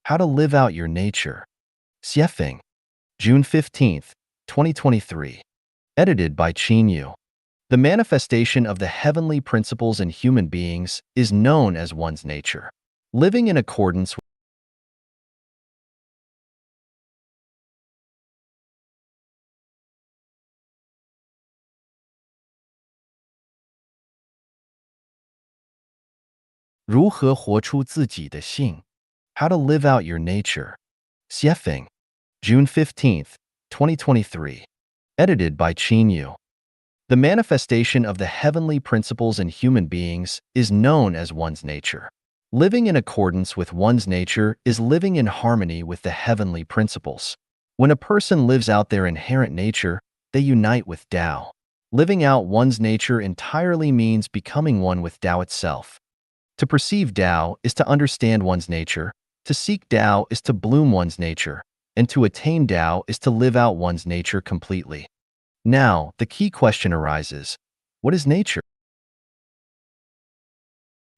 How to Live Out Your Nature. Xiefeng, June 15th, 2023. Edited by Qin Yu. The manifestation of the heavenly principles in human beings is known as one's nature. Living in accordance with 如何活出自己的性 How to Live Out Your Nature. Xiefeng, June 15th, 2023. Edited by Qin Yu. The manifestation of the heavenly principles in human beings is known as one's nature. Living in accordance with one's nature is living in harmony with the heavenly principles. When a person lives out their inherent nature, they unite with Tao. Living out one's nature entirely means becoming one with Tao itself. To perceive Tao is to understand one's nature, to seek Tao is to bloom one's nature, and to attain Tao is to live out one's nature completely. Now, the key question arises, what is nature?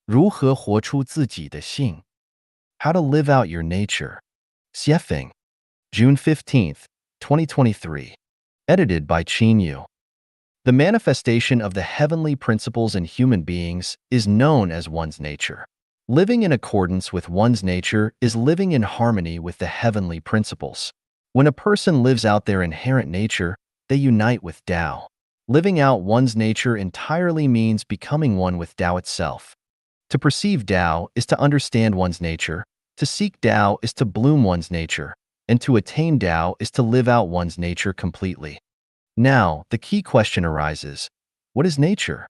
如何活出自己的性 How to Live Out Your Nature. Xiefeng, June 15th, 2023. Edited by Qin Yu. The manifestation of the heavenly principles in human beings is known as one's nature. Living in accordance with one's nature is living in harmony with the heavenly principles. When a person lives out their inherent nature, they unite with Tao. Living out one's nature entirely means becoming one with Tao itself. To perceive Tao is to understand one's nature, to seek Tao is to bloom one's nature, and to attain Tao is to live out one's nature completely. Now, the key question arises, what is nature?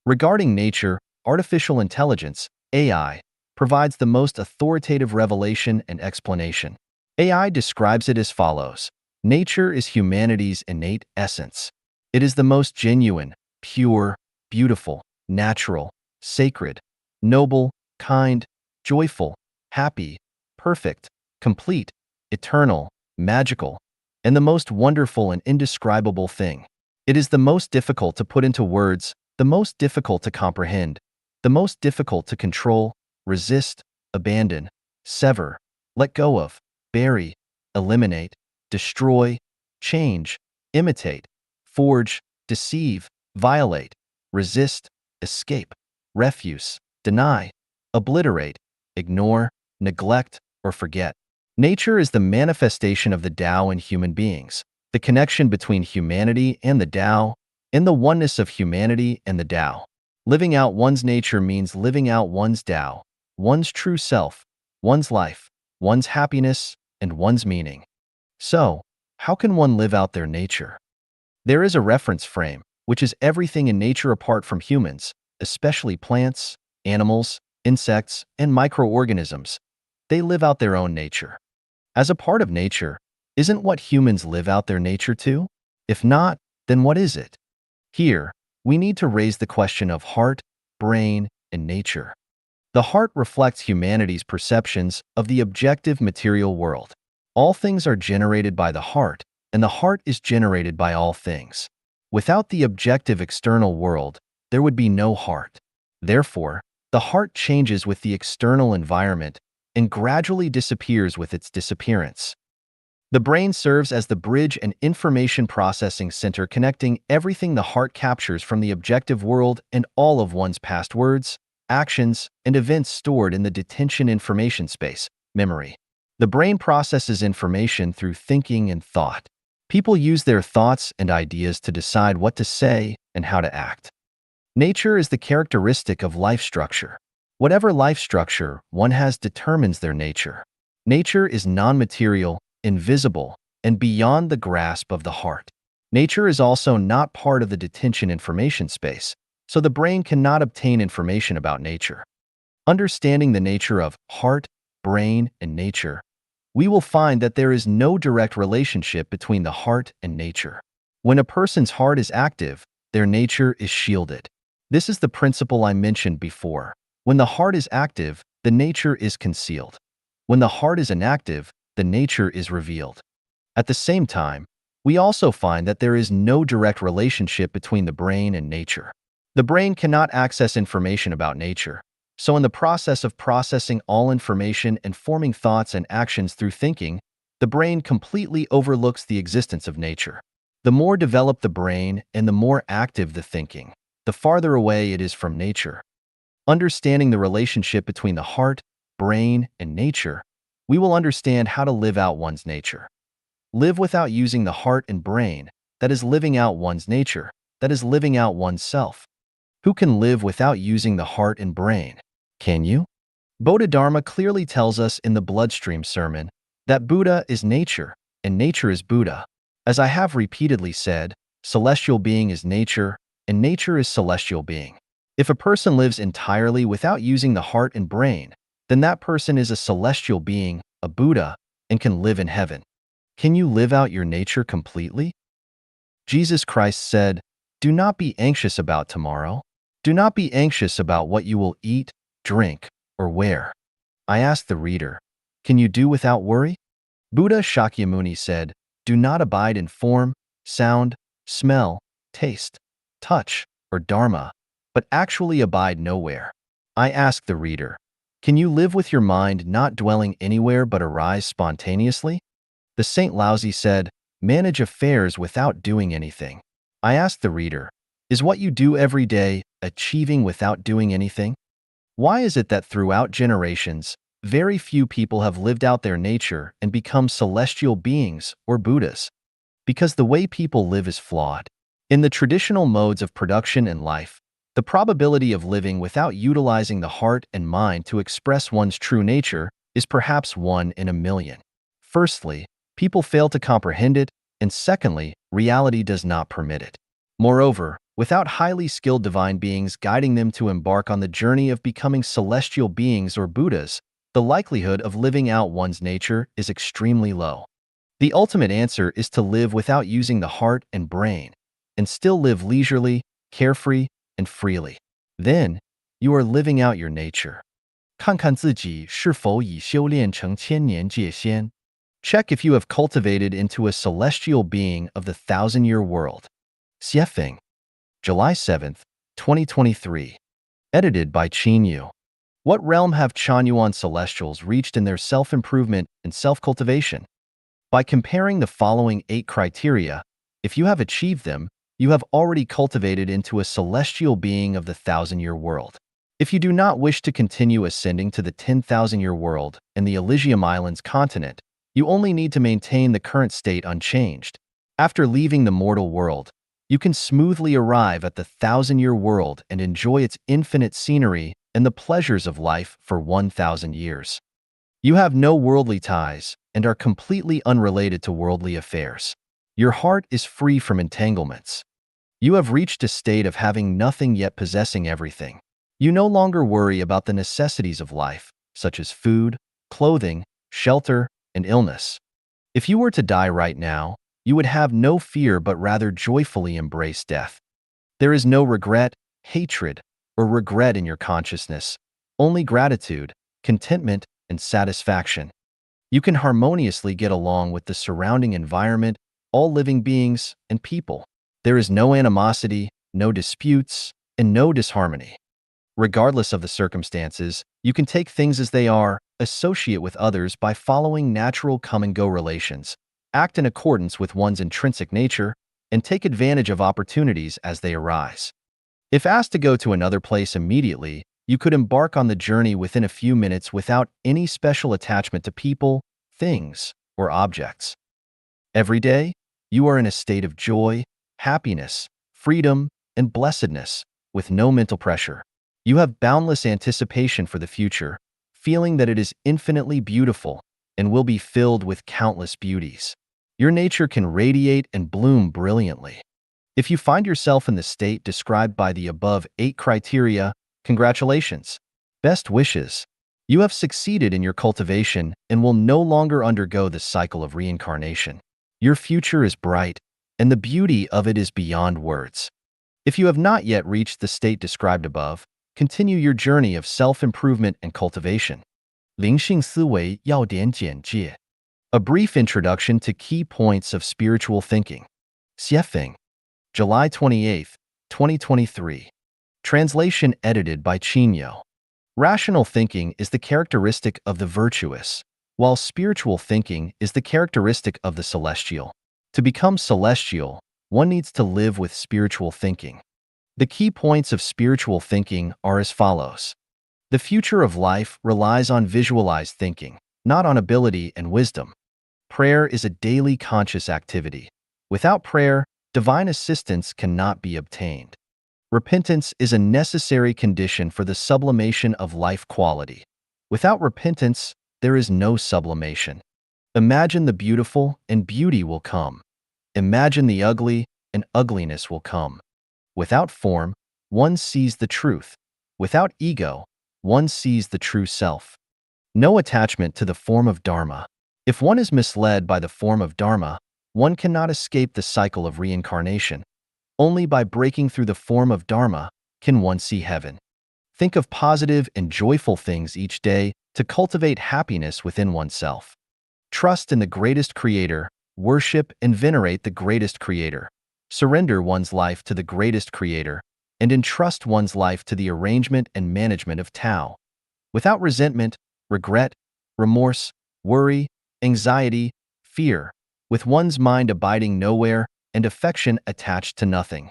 Regarding nature, artificial intelligence, AI, provides the most authoritative revelation and explanation. AI describes it as follows. Nature is humanity's innate essence. It is the most genuine, pure, beautiful, natural, sacred, noble, kind, joyful, happy, perfect, complete, eternal, magical, and the most wonderful and indescribable thing. It is the most difficult to put into words, the most difficult to comprehend, the most difficult to control, resist, abandon, sever, let go of, bury, eliminate, destroy, change, imitate, forge, deceive, violate, resist, escape, refuse, deny, obliterate, ignore, neglect, or forget. Nature is the manifestation of the Tao in human beings, the connection between humanity and the Tao, and the oneness of humanity and the Tao. Living out one's nature means living out one's Tao, one's true self, one's life, one's happiness, and one's meaning. So, how can one live out their nature? There is a reference frame, which is everything in nature apart from humans, especially plants, animals, insects, and microorganisms. They live out their own nature. As a part of nature, isn't what humans live out their nature too? If not, then what is it? Here, we need to raise the question of heart, brain, and nature. The heart reflects humanity's perceptions of the objective material world. All things are generated by the heart, and the heart is generated by all things. Without the objective external world, there would be no heart. Therefore, the heart changes with the external environment and gradually disappears with its disappearance. The brain serves as the bridge and information processing center connecting everything the heart captures from the objective world and all of one's past words, actions, and events stored in the detention information space, memory. The brain processes information through thinking and thought. People use their thoughts and ideas to decide what to say and how to act. Nature is the characteristic of life structure. Whatever life structure one has determines their nature. Nature is non-material, invisible, and beyond the grasp of the heart. Nature is also not part of the detention information space, so the brain cannot obtain information about nature. Understanding the nature of heart, brain, and nature, we will find that there is no direct relationship between the heart and nature. When a person's heart is active, their nature is shielded. This is the principle I mentioned before. When the heart is active, the nature is concealed. When the heart is inactive, the nature is revealed. At the same time, we also find that there is no direct relationship between the brain and nature. The brain cannot access information about nature, So in the process of processing all information and forming thoughts and actions through thinking, the brain completely overlooks the existence of nature. The more developed the brain and the more active the thinking, the farther away it is from nature. Understanding the relationship between the heart, brain, and nature, we will understand how to live out one's nature. Live without using the heart and brain, that is living out one's nature, that is living out one's self. Who can live without using the heart and brain? Can you? Bodhidharma clearly tells us in the Bloodstream Sermon that Buddha is nature, and nature is Buddha. As I have repeatedly said, celestial being is nature, and nature is celestial being. If a person lives entirely without using the heart and brain, then that person is a celestial being, a Buddha, and can live in heaven. Can you live out your nature completely? Jesus Christ said, "Do not be anxious about tomorrow. Do not be anxious about what you will eat, drink, or wear." I ask the reader, can you do without worry? Buddha Shakyamuni said, "Do not abide in form, sound, smell, taste, touch, or dharma, but actually abide nowhere." I ask the reader, can you live with your mind not dwelling anywhere but arise spontaneously? The Saint Laozi said, "Manage affairs without doing anything." I ask the reader, is what you do every day achieving without doing anything? Why is it that throughout generations, very few people have lived out their nature and become celestial beings or Buddhas? Because the way people live is flawed. In the traditional modes of production and life, the probability of living without utilizing the heart and mind to express one's true nature is perhaps 1 in a million. Firstly, people fail to comprehend it, and secondly, reality does not permit it. Moreover, without highly skilled divine beings guiding them to embark on the journey of becoming celestial beings or Buddhas, the likelihood of living out one's nature is extremely low. The ultimate answer is to live without using the heart and brain, and still live leisurely, carefree, and freely. Then, you are living out your nature. 看看自己是否已修炼成千年界仙. Check if you have cultivated into a celestial being of the 1,000-year world. Xiefeng, July 7th, 2023. Edited by Qin Yu. What realm have Chanyuan celestials reached in their self-improvement and self-cultivation? By comparing the following 8 criteria, if you have achieved them, you have already cultivated into a celestial being of the 1,000-year world. If you do not wish to continue ascending to the 10,000-year world and the Elysium Islands continent, you only need to maintain the current state unchanged. After leaving the mortal world, you can smoothly arrive at the 1,000-year world and enjoy its infinite scenery and the pleasures of life for 1,000 years. You have no worldly ties and are completely unrelated to worldly affairs. Your heart is free from entanglements. You have reached a state of having nothing yet possessing everything. You no longer worry about the necessities of life, such as food, clothing, shelter, and illness. If you were to die right now, you would have no fear but rather joyfully embrace death. There is no regret, hatred, or regret in your consciousness, only gratitude, contentment, and satisfaction. You can harmoniously get along with the surrounding environment, all living beings, and people. There is no animosity, no disputes, and no disharmony. Regardless of the circumstances, you can take things as they are, associate with others by following natural come-and-go relations, act in accordance with one's intrinsic nature, and take advantage of opportunities as they arise. If asked to go to another place immediately, you could embark on the journey within a few minutes without any special attachment to people, things, or objects. Every day, you are in a state of joy, happiness, freedom, and blessedness, with no mental pressure. You have boundless anticipation for the future, feeling that it is infinitely beautiful and will be filled with countless beauties. Your nature can radiate and bloom brilliantly. If you find yourself in the state described by the above 8 criteria, congratulations. Best wishes. You have succeeded in your cultivation and will no longer undergo the cycle of reincarnation. Your future is bright, and the beauty of it is beyond words. If you have not yet reached the state described above, continue your journey of self-improvement and cultivation. 灵性思维要点简介. A brief introduction to key points of spiritual thinking. Xiefeng, July 28th, 2023. Translation edited by Qin Yu. Rational thinking is the characteristic of the virtuous, while spiritual thinking is the characteristic of the celestial. To become celestial, one needs to live with spiritual thinking. The key points of spiritual thinking are as follows. The future of life relies on visualized thinking, not on ability and wisdom. Prayer is a daily conscious activity. Without prayer, divine assistance cannot be obtained. Repentance is a necessary condition for the sublimation of life quality. Without repentance, there is no sublimation. Imagine the beautiful, and beauty will come. Imagine the ugly, and ugliness will come. Without form, one sees the truth. Without ego, one sees the true self. No attachment to the form of Dharma. If one is misled by the form of Dharma, one cannot escape the cycle of reincarnation. Only by breaking through the form of Dharma can one see heaven. Think of positive and joyful things each day to cultivate happiness within oneself. Trust in the greatest creator, worship and venerate the greatest creator. Surrender one's life to the greatest creator, and entrust one's life to the arrangement and management of Tao. Without resentment, regret, remorse, worry, anxiety, fear, with one's mind abiding nowhere and affection attached to nothing.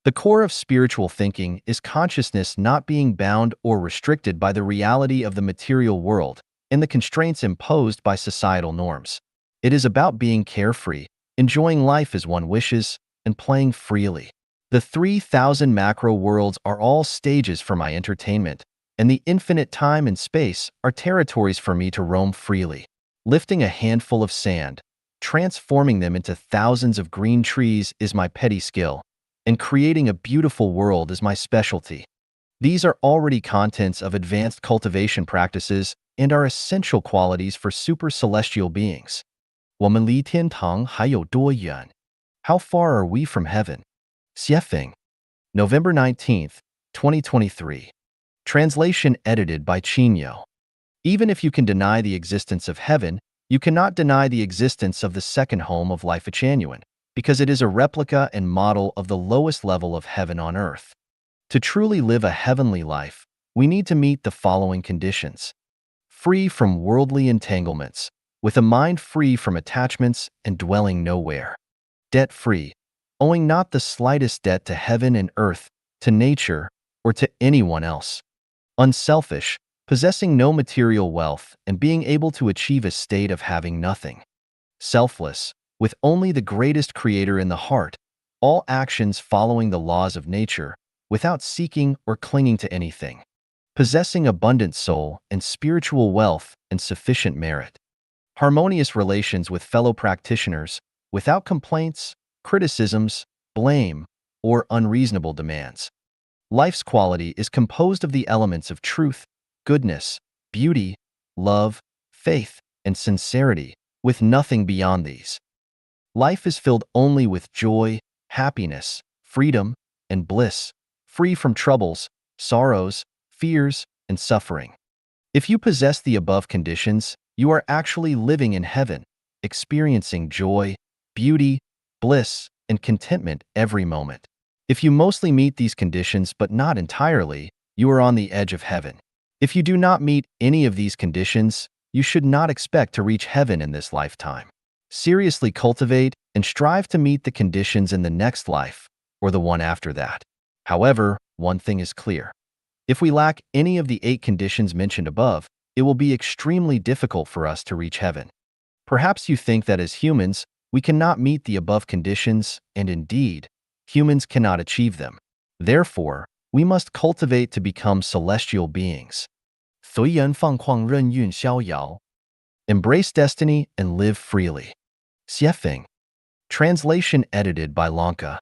The core of spiritual thinking is consciousness not being bound or restricted by the reality of the material world and the constraints imposed by societal norms. It is about being carefree, enjoying life as one wishes, and playing freely. The 3,000 macro worlds are all stages for my entertainment, and the infinite time and space are territories for me to roam freely. Lifting a handful of sand, transforming them into thousands of green trees is my petty skill, and creating a beautiful world is my specialty. These are already contents of advanced cultivation practices and are essential qualities for super celestial beings. 我们离天堂还有多远? How far are we from heaven? Xiefeng. November 19th, 2023. Translation edited by Qinyo. Even if you can deny the existence of heaven, you cannot deny the existence of the second home of life Echanuan, because it is a replica and model of the lowest level of heaven on earth. To truly live a heavenly life, we need to meet the following conditions. Free from worldly entanglements, with a mind free from attachments and dwelling nowhere. Debt-free, owing not the slightest debt to heaven and earth, to nature, or to anyone else. Unselfish, possessing no material wealth and being able to achieve a state of having nothing. Selfless, with only the greatest creator in the heart, all actions following the laws of nature, without seeking or clinging to anything. Possessing abundant soul and spiritual wealth and sufficient merit. Harmonious relations with fellow practitioners, without complaints, criticisms, blame, or unreasonable demands. Life's quality is composed of the elements of truth, goodness, beauty, love, faith, and sincerity, with nothing beyond these. Life is filled only with joy, happiness, freedom, and bliss, free from troubles, sorrows, fears, and suffering. If you possess the above conditions, you are actually living in heaven, experiencing joy, beauty, bliss, and contentment every moment. If you mostly meet these conditions but not entirely, you are on the edge of heaven. If you do not meet any of these conditions, you should not expect to reach heaven in this lifetime. Seriously cultivate and strive to meet the conditions in the next life, or the one after that. However, one thing is clear. If we lack any of the 8 conditions mentioned above, it will be extremely difficult for us to reach heaven. Perhaps you think that as humans, we cannot meet the above conditions, and indeed, humans cannot achieve them. Therefore, we must cultivate to become celestial beings. 随缘放旷任运逍遥. Embrace destiny and live freely. Xiefeng. Translation edited by Lanka.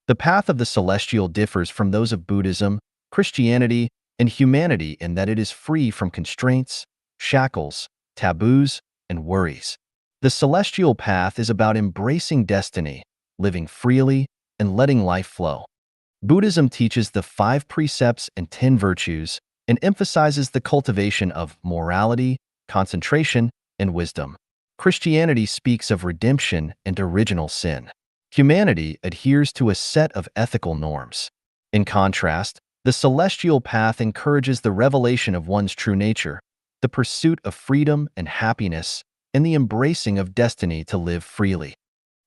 The path of the celestial differs from those of Buddhism, Christianity, and humanity in that it is free from constraints, shackles, taboos, and worries. The celestial path is about embracing destiny, living freely, and letting life flow. Buddhism teaches the 5 precepts and 10 virtues and emphasizes the cultivation of morality, concentration, and wisdom. Christianity speaks of redemption and original sin. Humanity adheres to a set of ethical norms. In contrast, the The celestial path encourages the revelation of one's true nature, the pursuit of freedom and happiness, and the embracing of destiny to live freely.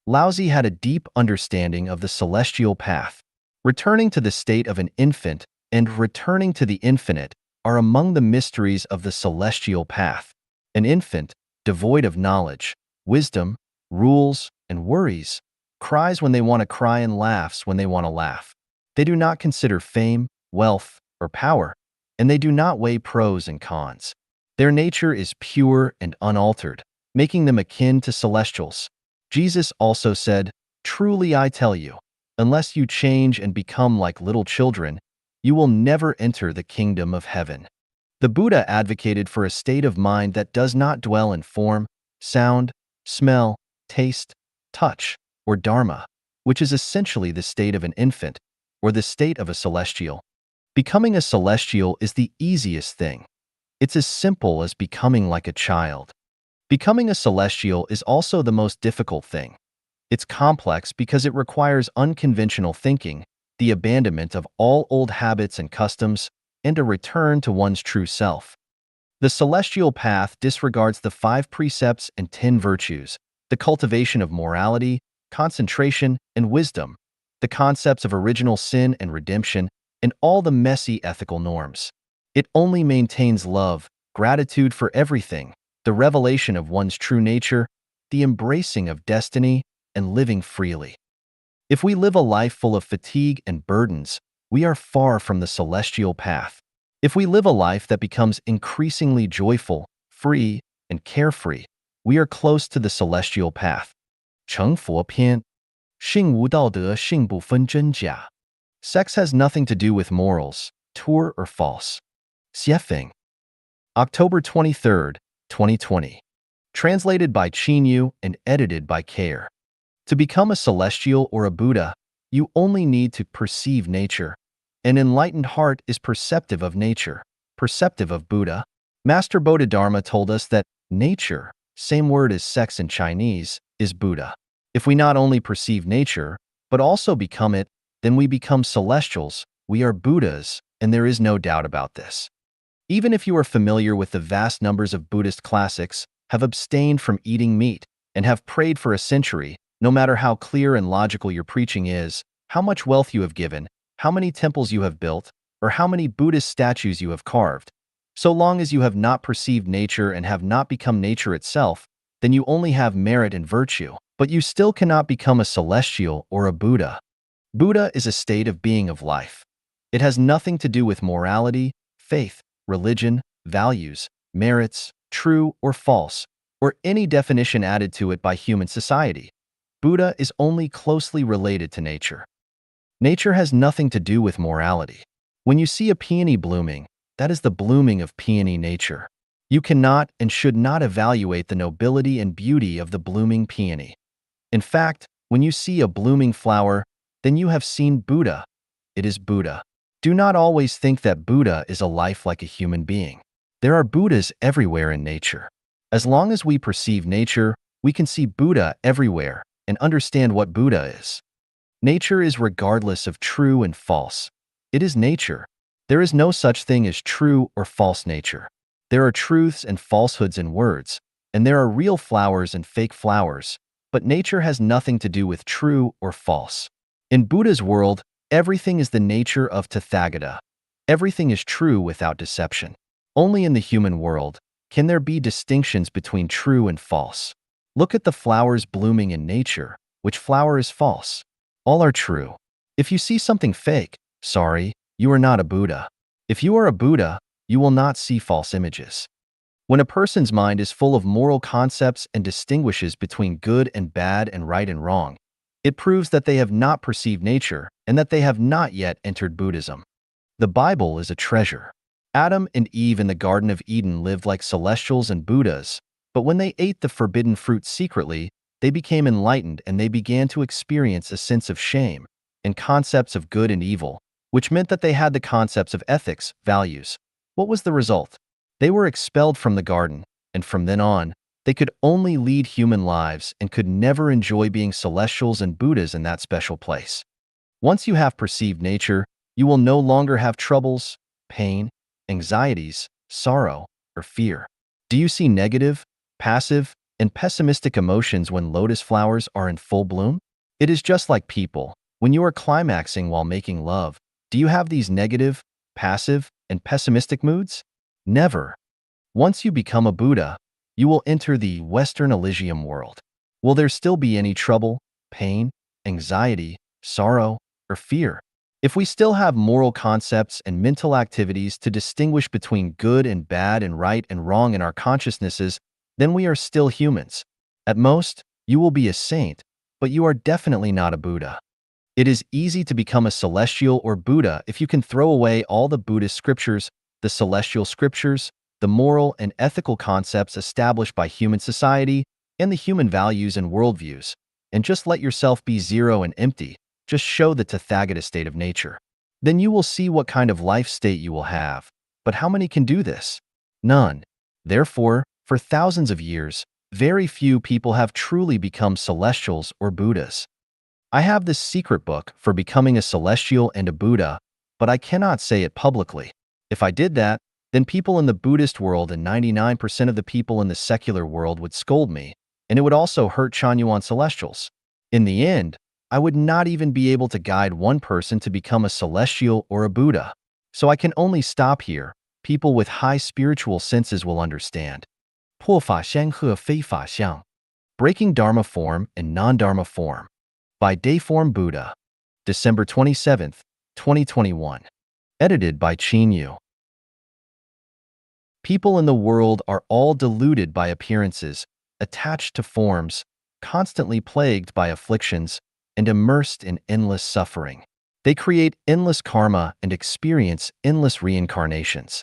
Laozi had a deep understanding of the celestial path. Returning to the state of an infant and returning to the infinite are among the mysteries of the celestial path. An infant, devoid of knowledge, wisdom, rules, and worries, cries when they want to cry and laughs when they want to laugh. They do not consider fame, wealth, or power, and they do not weigh pros and cons. Their nature is pure and unaltered, making them akin to celestials. Jesus also said, "Truly I tell you, unless you change and become like little children, you will never enter the kingdom of heaven." The Buddha advocated for a state of mind that does not dwell in form, sound, smell, taste, touch, or dharma, which is essentially the state of an infant, or the state of a celestial. Becoming a celestial is the easiest thing. It's as simple as becoming like a child. Becoming a celestial is also the most difficult thing. It's complex because it requires unconventional thinking, the abandonment of all old habits and customs, and a return to one's true self. The celestial path disregards the 5 precepts and 10 virtues, the cultivation of morality, concentration, and wisdom, the concepts of original sin and redemption, and all the messy ethical norms. It only maintains love, gratitude for everything, the revelation of one's true nature, the embracing of destiny, and living freely. If we live a life full of fatigue and burdens, we are far from the celestial path. If we live a life that becomes increasingly joyful, free, and carefree, we are close to the celestial path. 成佛篇 性无道德性不分真假 Sex has nothing to do with morals, true or false. Xiefeng. October 23, 2020. Translated by Qin Yu and edited by Care. To become a celestial or a Buddha, you only need to perceive nature. An enlightened heart is perceptive of nature, perceptive of Buddha. Master Bodhidharma told us that nature, same word as sex in Chinese, is Buddha. If we not only perceive nature, but also become it, then we become celestials, we are Buddhas, and there is no doubt about this. Even if you are familiar with the vast numbers of Buddhist classics, have abstained from eating meat, and have prayed for a century, no matter how clear and logical your preaching is, how much wealth you have given, how many temples you have built, or how many Buddhist statues you have carved, so long as you have not perceived nature and have not become nature itself, then you only have merit and virtue, but you still cannot become a celestial or a Buddha. Buddha is a state of being of life. It has nothing to do with morality, faith, religion, values, merits, true or false, or any definition added to it by human society. Buddha is only closely related to nature. Nature has nothing to do with morality. When you see a peony blooming, that is the blooming of peony nature. You cannot and should not evaluate the nobility and beauty of the blooming peony. In fact, when you see a blooming flower, then you have seen Buddha. It is Buddha. Do not always think that Buddha is a life like a human being. There are Buddhas everywhere in nature. As long as we perceive nature, we can see Buddha everywhere and understand what Buddha is. Nature is regardless of true and false. It is nature. There is no such thing as true or false nature. There are truths and falsehoods in words, and there are real flowers and fake flowers, but nature has nothing to do with true or false. In Buddha's world, everything is the nature of Tathagata. Everything is true without deception. Only in the human world can there be distinctions between true and false. Look at the flowers blooming in nature. Which flower is false? All are true. If you see something fake, sorry, you are not a Buddha. If you are a Buddha, you will not see false images. When a person's mind is full of moral concepts and distinguishes between good and bad and right and wrong, it proves that they have not perceived nature and that they have not yet entered Buddhism. The Bible is a treasure. Adam and Eve in the Garden of Eden lived like celestials and Buddhas, but when they ate the forbidden fruit secretly, they became enlightened and they began to experience a sense of shame and concepts of good and evil, which meant that they had the concepts of ethics, values. What was the result? They were expelled from the garden, and from then on, they could only lead human lives and could never enjoy being celestials and Buddhas in that special place. Once you have perceived nature, You will no longer have troubles, pain, anxieties, sorrow, or fear. Do you see negative, passive, and pessimistic emotions when lotus flowers are in full bloom? It is just like people. When you are climaxing while making love, do you have these negative, passive, and pessimistic moods? Never. Once you become a Buddha, you will enter the Western Elysium world. Will there still be any trouble, pain, anxiety, sorrow, or fear? If we still have moral concepts and mental activities to distinguish between good and bad and right and wrong in our consciousnesses, then we are still humans. At most, you will be a saint, but you are definitely not a Buddha. It is easy to become a celestial or Buddha if you can throw away all the Buddhist scriptures, the celestial scriptures, the moral and ethical concepts established by human society, and the human values and worldviews, and just let yourself be zero and empty. Just show the Tathagata state of nature. Then you will see what kind of life state you will have. But how many can do this? None. Therefore, for thousands of years, very few people have truly become celestials or Buddhas. I have this secret book for becoming a celestial and a Buddha, but I cannot say it publicly. If I did that, then people in the Buddhist world and 99% of the people in the secular world would scold me, and it would also hurt Chanyuan celestials. In the end, I would not even be able to guide one person to become a celestial or a Buddha. So I can only stop here. People with high spiritual senses will understand. 破法相和非法相. Breaking Dharma Form and Non-Dharma Form. By Dayform Buddha. December 27th, 2021. Edited by Qin Yu. People in the world are all deluded by appearances, attached to forms, constantly plagued by afflictions, and immersed in endless suffering. They create endless karma and experience endless reincarnations.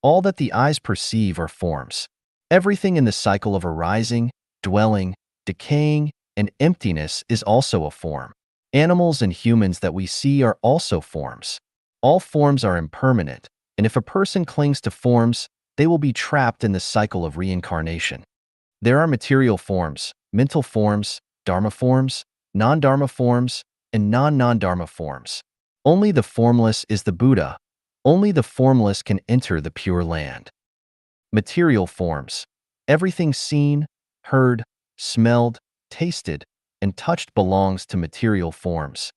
All that the eyes perceive are forms. Everything in the cycle of arising, dwelling, decaying, and emptiness is also a form. Animals and humans that we see are also forms. All forms are impermanent, and if a person clings to forms, they will be trapped in the cycle of reincarnation. There are material forms, mental forms, dharma forms, non-dharma forms, and non-dharma forms. Only the formless is the Buddha. Only the formless can enter the Pure Land. Material forms. Everything seen, heard, smelled, tasted, and touched belongs to material forms.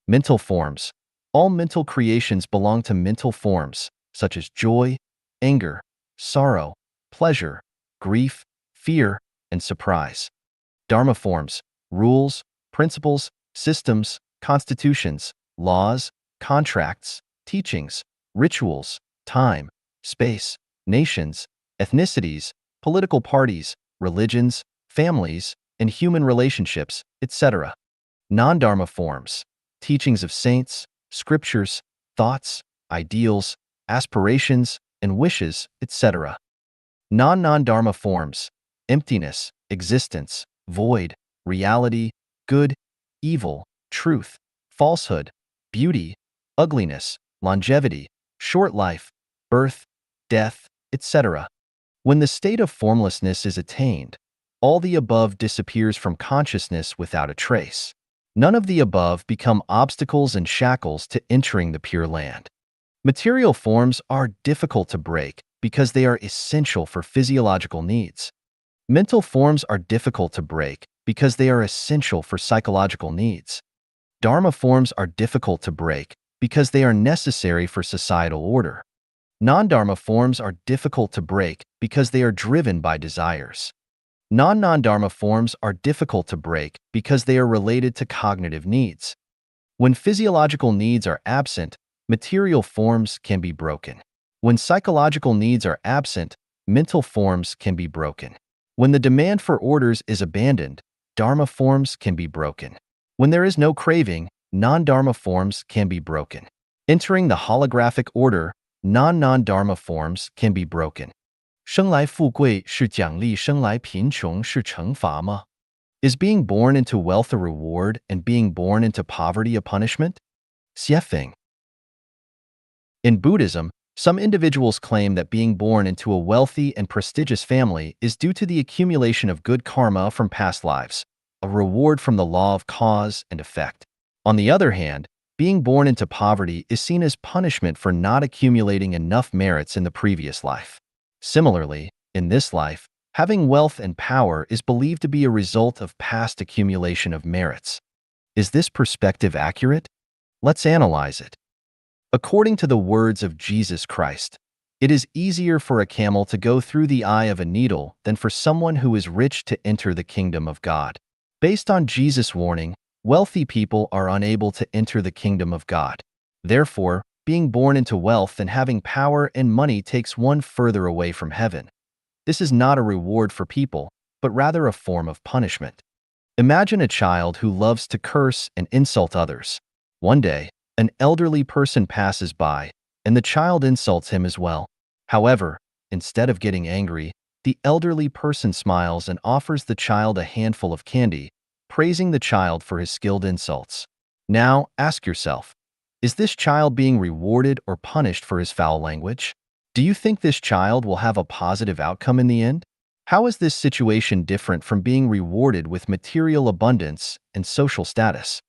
Mental forms. All mental creations belong to mental forms, such as joy, anger, sorrow, pleasure, grief, fear, and surprise. Dharma forms. Rules, principles, systems, constitutions, laws, contracts, teachings, rituals, time, space, nations, ethnicities, political parties, religions, families, and human relationships, etc. Non-dharma forms. Teachings of saints, scriptures, thoughts, ideals, aspirations, and wishes, etc. Non-dharma forms. Emptiness, existence, void, reality, good, evil, truth, falsehood, beauty, ugliness, longevity, short life, birth, death, etc. When the state of formlessness is attained, all the above disappears from consciousness without a trace. None of the above become obstacles and shackles to entering the Pure Land. Material forms are difficult to break because they are essential for physiological needs. Mental forms are difficult to break because they are essential for psychological needs. Dharma forms are difficult to break because they are necessary for societal order. Non-dharma forms are difficult to break because they are driven by desires. Non-dharma forms are difficult to break because they are related to cognitive needs. When physiological needs are absent, material forms can be broken. When psychological needs are absent, mental forms can be broken. When the demand for orders is abandoned, dharma forms can be broken. When there is no craving, non-dharma forms can be broken. Entering the holographic order, non-dharma forms can be broken. 生来富贵是奖励，生来贫穷是惩罚吗? Is being born into wealth a reward and being born into poverty a punishment? Xiefeng. In Buddhism, some individuals claim that being born into a wealthy and prestigious family is due to the accumulation of good karma from past lives, a reward from the law of cause and effect. On the other hand, being born into poverty is seen as punishment for not accumulating enough merits in the previous life. Similarly, in this life, having wealth and power is believed to be a result of past accumulation of merits. Is this perspective accurate? Let's analyze it. According to the words of Jesus Christ, it is easier for a camel to go through the eye of a needle than for someone who is rich to enter the kingdom of God. Based on Jesus' warning, wealthy people are unable to enter the kingdom of God. Therefore, being born into wealth and having power and money takes one further away from heaven. This is not a reward for people, but rather a form of punishment. Imagine a child who loves to curse and insult others. One day, an elderly person passes by, and the child insults him as well. However, instead of getting angry, the elderly person smiles and offers the child a handful of candy, praising the child for his skilled insults. Now, ask yourself, is this child being rewarded or punished for his foul language? Do you think this child will have a positive outcome in the end? How is this situation different from being rewarded with material abundance and social status?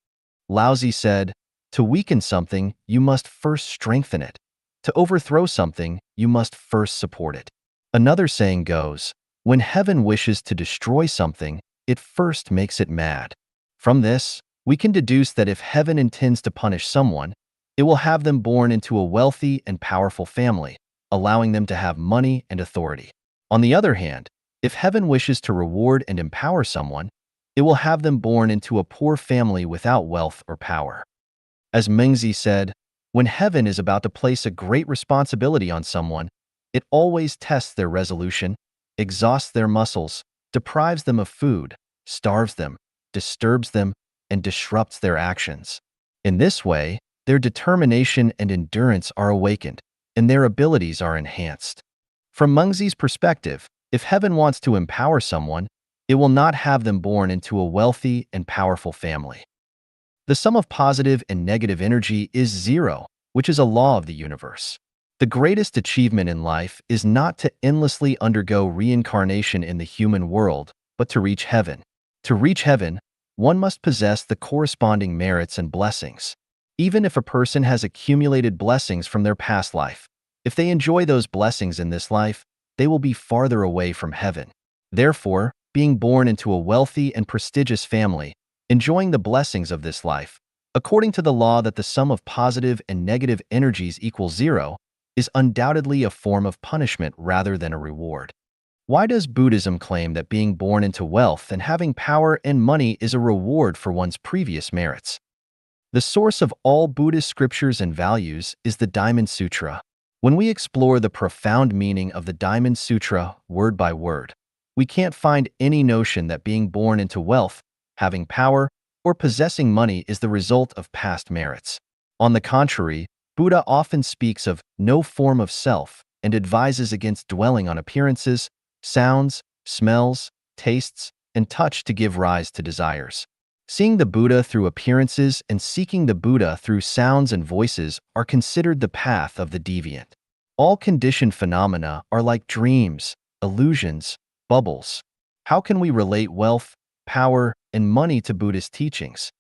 Laozi said, "To weaken something, you must first strengthen it. To overthrow something, you must first support it." Another saying goes, "When heaven wishes to destroy something, it first makes it mad." From this, we can deduce that if heaven intends to punish someone, it will have them born into a wealthy and powerful family, allowing them to have money and authority. On the other hand, if heaven wishes to reward and empower someone, it will have them born into a poor family without wealth or power. As Mengzi said, when heaven is about to place a great responsibility on someone, it always tests their resolution, exhausts their muscles, deprives them of food, starves them, disturbs them, and disrupts their actions. In this way, their determination and endurance are awakened, and their abilities are enhanced. From Mengzi's perspective, if heaven wants to empower someone, it will not have them born into a wealthy and powerful family. The sum of positive and negative energy is zero, which is a law of the universe. The greatest achievement in life is not to endlessly undergo reincarnation in the human world, but to reach heaven. To reach heaven, one must possess the corresponding merits and blessings. Even if a person has accumulated blessings from their past life, if they enjoy those blessings in this life, they will be farther away from heaven. Therefore, being born into a wealthy and prestigious family, enjoying the blessings of this life, according to the law that the sum of positive and negative energies equals zero, is undoubtedly a form of punishment rather than a reward. Why does Buddhism claim that being born into wealth and having power and money is a reward for one's previous merits? The source of all Buddhist scriptures and values is the Diamond Sutra. When we explore the profound meaning of the Diamond Sutra word by word, we can't find any notion that being born into wealth, having power, or possessing money is the result of past merits. On the contrary, Buddha often speaks of no form of self and advises against dwelling on appearances, sounds, smells, tastes, and touch to give rise to desires. Seeing the Buddha through appearances and seeking the Buddha through sounds and voices are considered the path of the deviant. All conditioned phenomena are like dreams, illusions, bubbles. How can we relate wealth, power, and money to Buddhist teachings?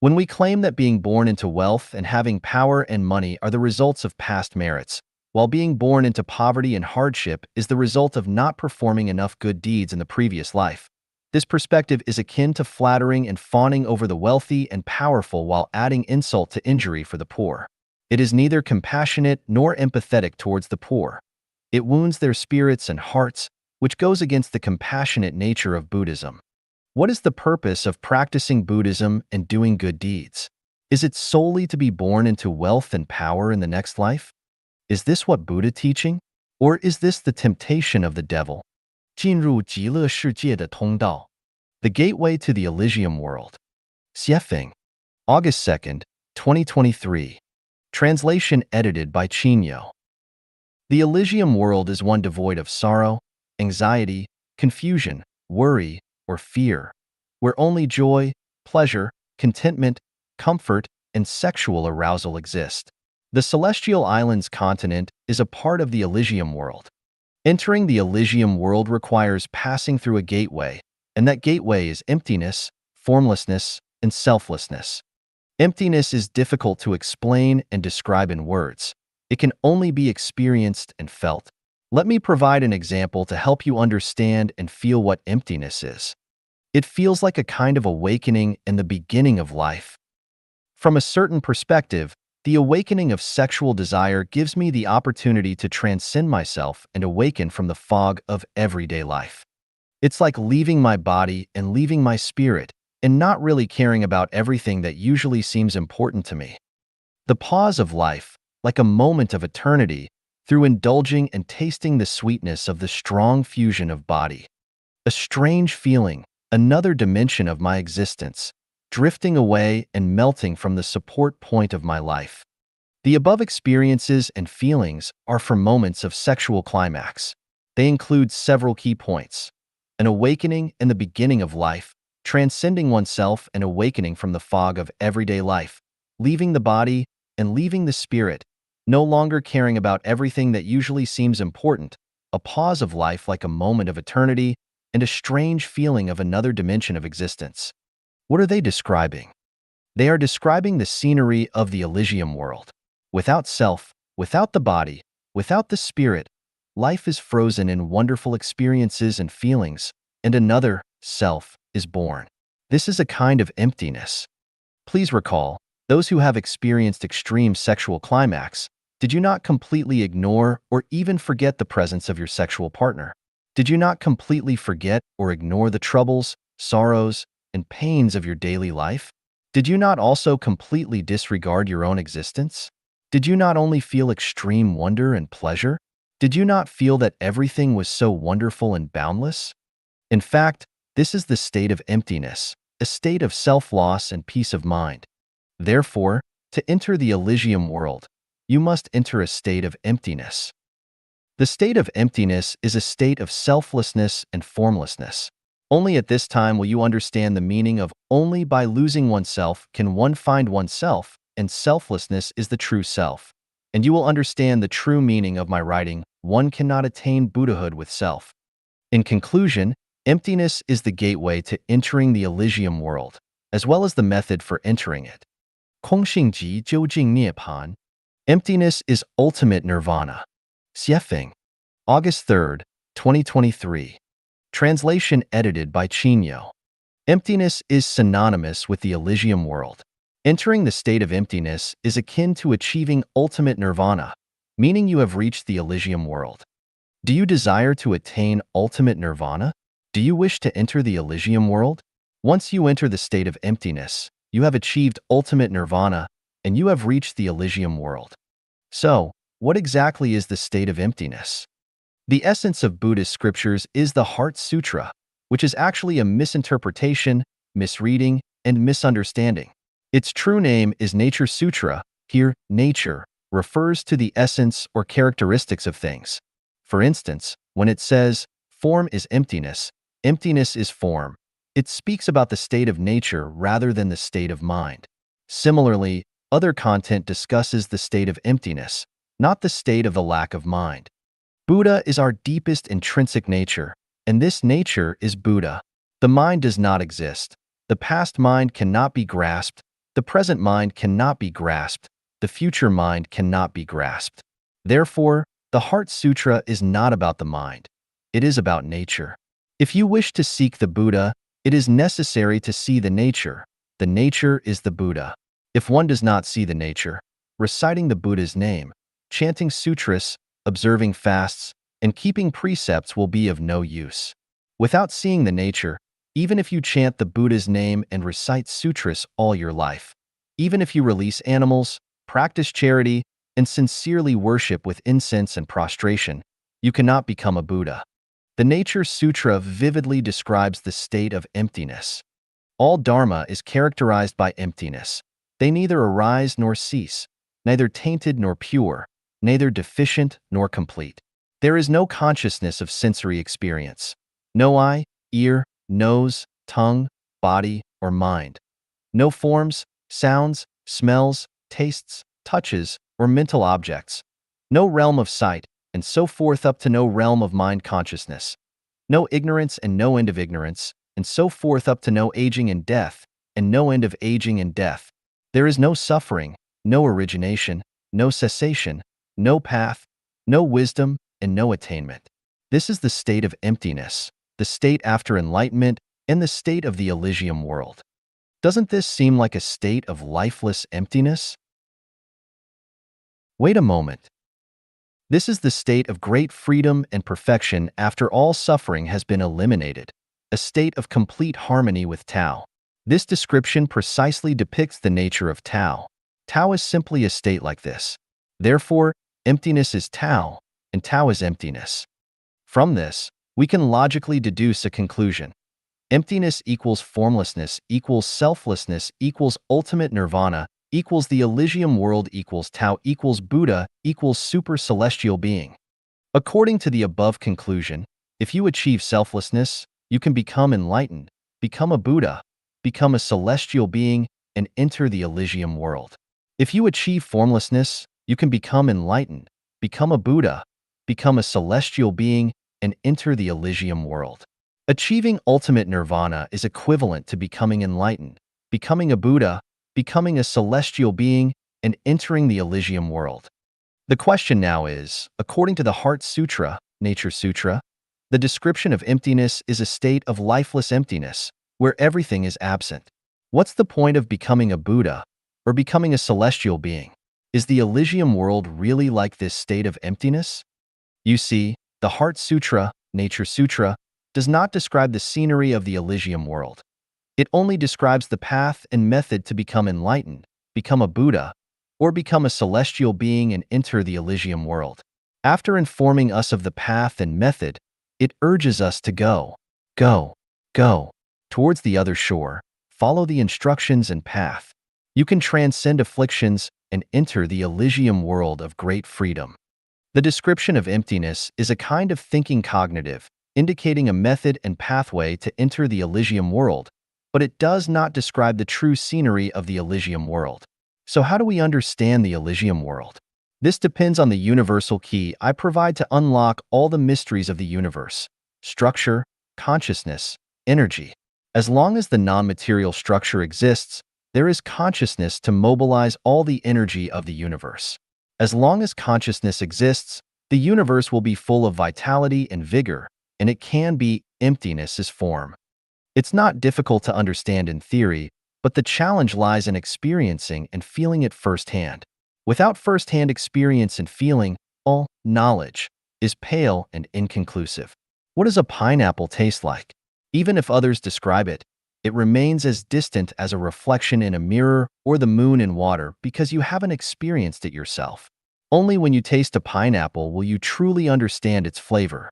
When we claim that being born into wealth and having power and money are the results of past merits, while being born into poverty and hardship is the result of not performing enough good deeds in the previous life, this perspective is akin to flattering and fawning over the wealthy and powerful while adding insult to injury for the poor. It is neither compassionate nor empathetic towards the poor. It wounds their spirits and hearts, which goes against the compassionate nature of Buddhism. What is the purpose of practicing Buddhism and doing good deeds? Is it solely to be born into wealth and power in the next life? Is this what Buddha teaching? Or is this the temptation of the devil? 进入极乐世界的通道. The Gateway to the Elysium World. Xiefeng. August 2nd, 2023. Translation edited by Qinyo. The Elysium world is one devoid of sorrow, anxiety, confusion, worry, or fear, where only joy, pleasure, contentment, comfort, and sexual arousal exist. The Celestial Islands continent is a part of the Elysium world. Entering the Elysium world requires passing through a gateway, and that gateway is emptiness, formlessness, and selflessness. Emptiness is difficult to explain and describe in words. It can only be experienced and felt. Let me provide an example to help you understand and feel what emptiness is. It feels like a kind of awakening and the beginning of life. From a certain perspective, the awakening of sexual desire gives me the opportunity to transcend myself and awaken from the fog of everyday life. It's like leaving my body and leaving my spirit and not really caring about everything that usually seems important to me. The pause of life, like a moment of eternity, through indulging and tasting the sweetness of the strong fusion of body. A strange feeling, another dimension of my existence, drifting away and melting from the support point of my life. The above experiences and feelings are for moments of sexual climax. They include several key points: an awakening and the beginning of life, transcending oneself and awakening from the fog of everyday life, leaving the body and leaving the spirit, no longer caring about everything that usually seems important, a pause of life like a moment of eternity, and a strange feeling of another dimension of existence. What are they describing? They are describing the scenery of the Elysium world. Without self, without the body, without the spirit, life is frozen in wonderful experiences and feelings, and another, self, is born. This is a kind of emptiness. Please recall, those who have experienced extreme sexual climax, did you not completely ignore or even forget the presence of your sexual partner? Did you not completely forget or ignore the troubles, sorrows, and pains of your daily life? Did you not also completely disregard your own existence? Did you not only feel extreme wonder and pleasure? Did you not feel that everything was so wonderful and boundless? In fact, this is the state of emptiness, a state of self-loss and peace of mind. Therefore, to enter the Elysium world, you must enter a state of emptiness. The state of emptiness is a state of selflessness and formlessness. Only at this time will you understand the meaning of only by losing oneself can one find oneself, and selflessness is the true self. And you will understand the true meaning of my writing, one cannot attain Buddhahood with self. In conclusion, emptiness is the gateway to entering the Elysium world, as well as the method for entering it. 空性即究竟涅槃. Emptiness is ultimate nirvana. Xiefeng. August 3rd, 2023. Translation edited by Chinyo. Emptiness is synonymous with the Elysium world. Entering the state of emptiness is akin to achieving ultimate nirvana, meaning you have reached the Elysium world. Do you desire to attain ultimate nirvana? Do you wish to enter the Elysium world? Once you enter the state of emptiness, you have achieved ultimate nirvana, and you have reached the Elysium world. So, what exactly is the state of emptiness? The essence of Buddhist scriptures is the Heart Sutra, which is actually a misinterpretation, misreading, and misunderstanding. Its true name is Nature Sutra. Here, nature refers to the essence or characteristics of things. For instance, when it says, form is emptiness, emptiness is form, it speaks about the state of nature rather than the state of mind. Similarly, other content discusses the state of emptiness, not the state of the lack of mind. Buddha is our deepest intrinsic nature, and this nature is Buddha. The mind does not exist. The past mind cannot be grasped. The present mind cannot be grasped. The future mind cannot be grasped. Therefore, the Heart Sutra is not about the mind. It is about nature. If you wish to seek the Buddha, it is necessary to see the nature. The nature is the Buddha. If one does not see the nature, reciting the Buddha's name, chanting sutras, observing fasts, and keeping precepts will be of no use. Without seeing the nature, even if you chant the Buddha's name and recite sutras all your life, even if you release animals, practice charity, and sincerely worship with incense and prostration, you cannot become a Buddha. The Nature Sutra vividly describes the state of emptiness. All dharma is characterized by emptiness. They neither arise nor cease, neither tainted nor pure, neither deficient nor complete. There is no consciousness of sensory experience. No eye, ear, nose, tongue, body, or mind. No forms, sounds, smells, tastes, touches, or mental objects. No realm of sight, and so forth up to no realm of mind consciousness. No ignorance and no end of ignorance, and so forth up to no aging and death, and no end of aging and death. There is no suffering, no origination, no cessation, no path, no wisdom, and no attainment. This is the state of emptiness, the state after enlightenment, and the state of the Elysium world. Doesn't this seem like a state of lifeless emptiness? Wait a moment. This is the state of great freedom and perfection after all suffering has been eliminated, a state of complete harmony with Tao. This description precisely depicts the nature of Tao. Tao is simply a state like this. Therefore, emptiness is Tao, and Tao is emptiness. From this, we can logically deduce a conclusion. Emptiness equals formlessness equals selflessness equals ultimate nirvana equals the Elysium world equals Tao equals Buddha equals super celestial being. According to the above conclusion, if you achieve selflessness, you can become enlightened, become a Buddha, become a celestial being, and enter the Elysium world. If you achieve formlessness, you can become enlightened, become a Buddha, become a celestial being, and enter the Elysium world. Achieving ultimate nirvana is equivalent to becoming enlightened, becoming a Buddha, becoming a celestial being, and entering the Elysium world. The question now is, according to the Heart Sutra, Nature Sutra, the description of emptiness is a state of lifeless emptiness, where everything is absent. What's the point of becoming a Buddha, or becoming a celestial being? Is the Elysium world really like this state of emptiness? You see, the Heart Sutra, Nature Sutra, does not describe the scenery of the Elysium world. It only describes the path and method to become enlightened, become a Buddha, or become a celestial being and enter the Elysium world. After informing us of the path and method, it urges us to go towards the other shore, follow the instructions and path. You can transcend afflictions and enter the Elysium world of great freedom. The description of emptiness is a kind of thinking cognitive, indicating a method and pathway to enter the Elysium world, but it does not describe the true scenery of the Elysium world. So how do we understand the Elysium world? This depends on the universal key I provide to unlock all the mysteries of the universe: structure, consciousness, energy. As long as the non-material structure exists, there is consciousness to mobilize all the energy of the universe. As long as consciousness exists, the universe will be full of vitality and vigor, and it can be emptiness as form. It's not difficult to understand in theory, but the challenge lies in experiencing and feeling it firsthand. Without firsthand experience and feeling, all knowledge is pale and inconclusive. What does a pineapple taste like? Even if others describe it, it remains as distant as a reflection in a mirror or the moon in water because you haven't experienced it yourself. Only when you taste a pineapple will you truly understand its flavor.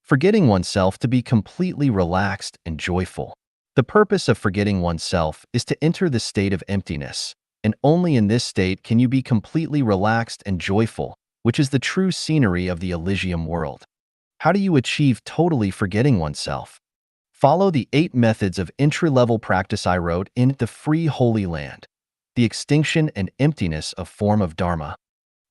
Forgetting oneself to be completely relaxed and joyful. The purpose of forgetting oneself is to enter the state of emptiness, and only in this state can you be completely relaxed and joyful, which is the true scenery of the Elysium world. How do you achieve totally forgetting oneself? Follow the 8 methods of entry-level practice I wrote in The Free Holy Land, The Extinction and Emptiness of Form of Dharma.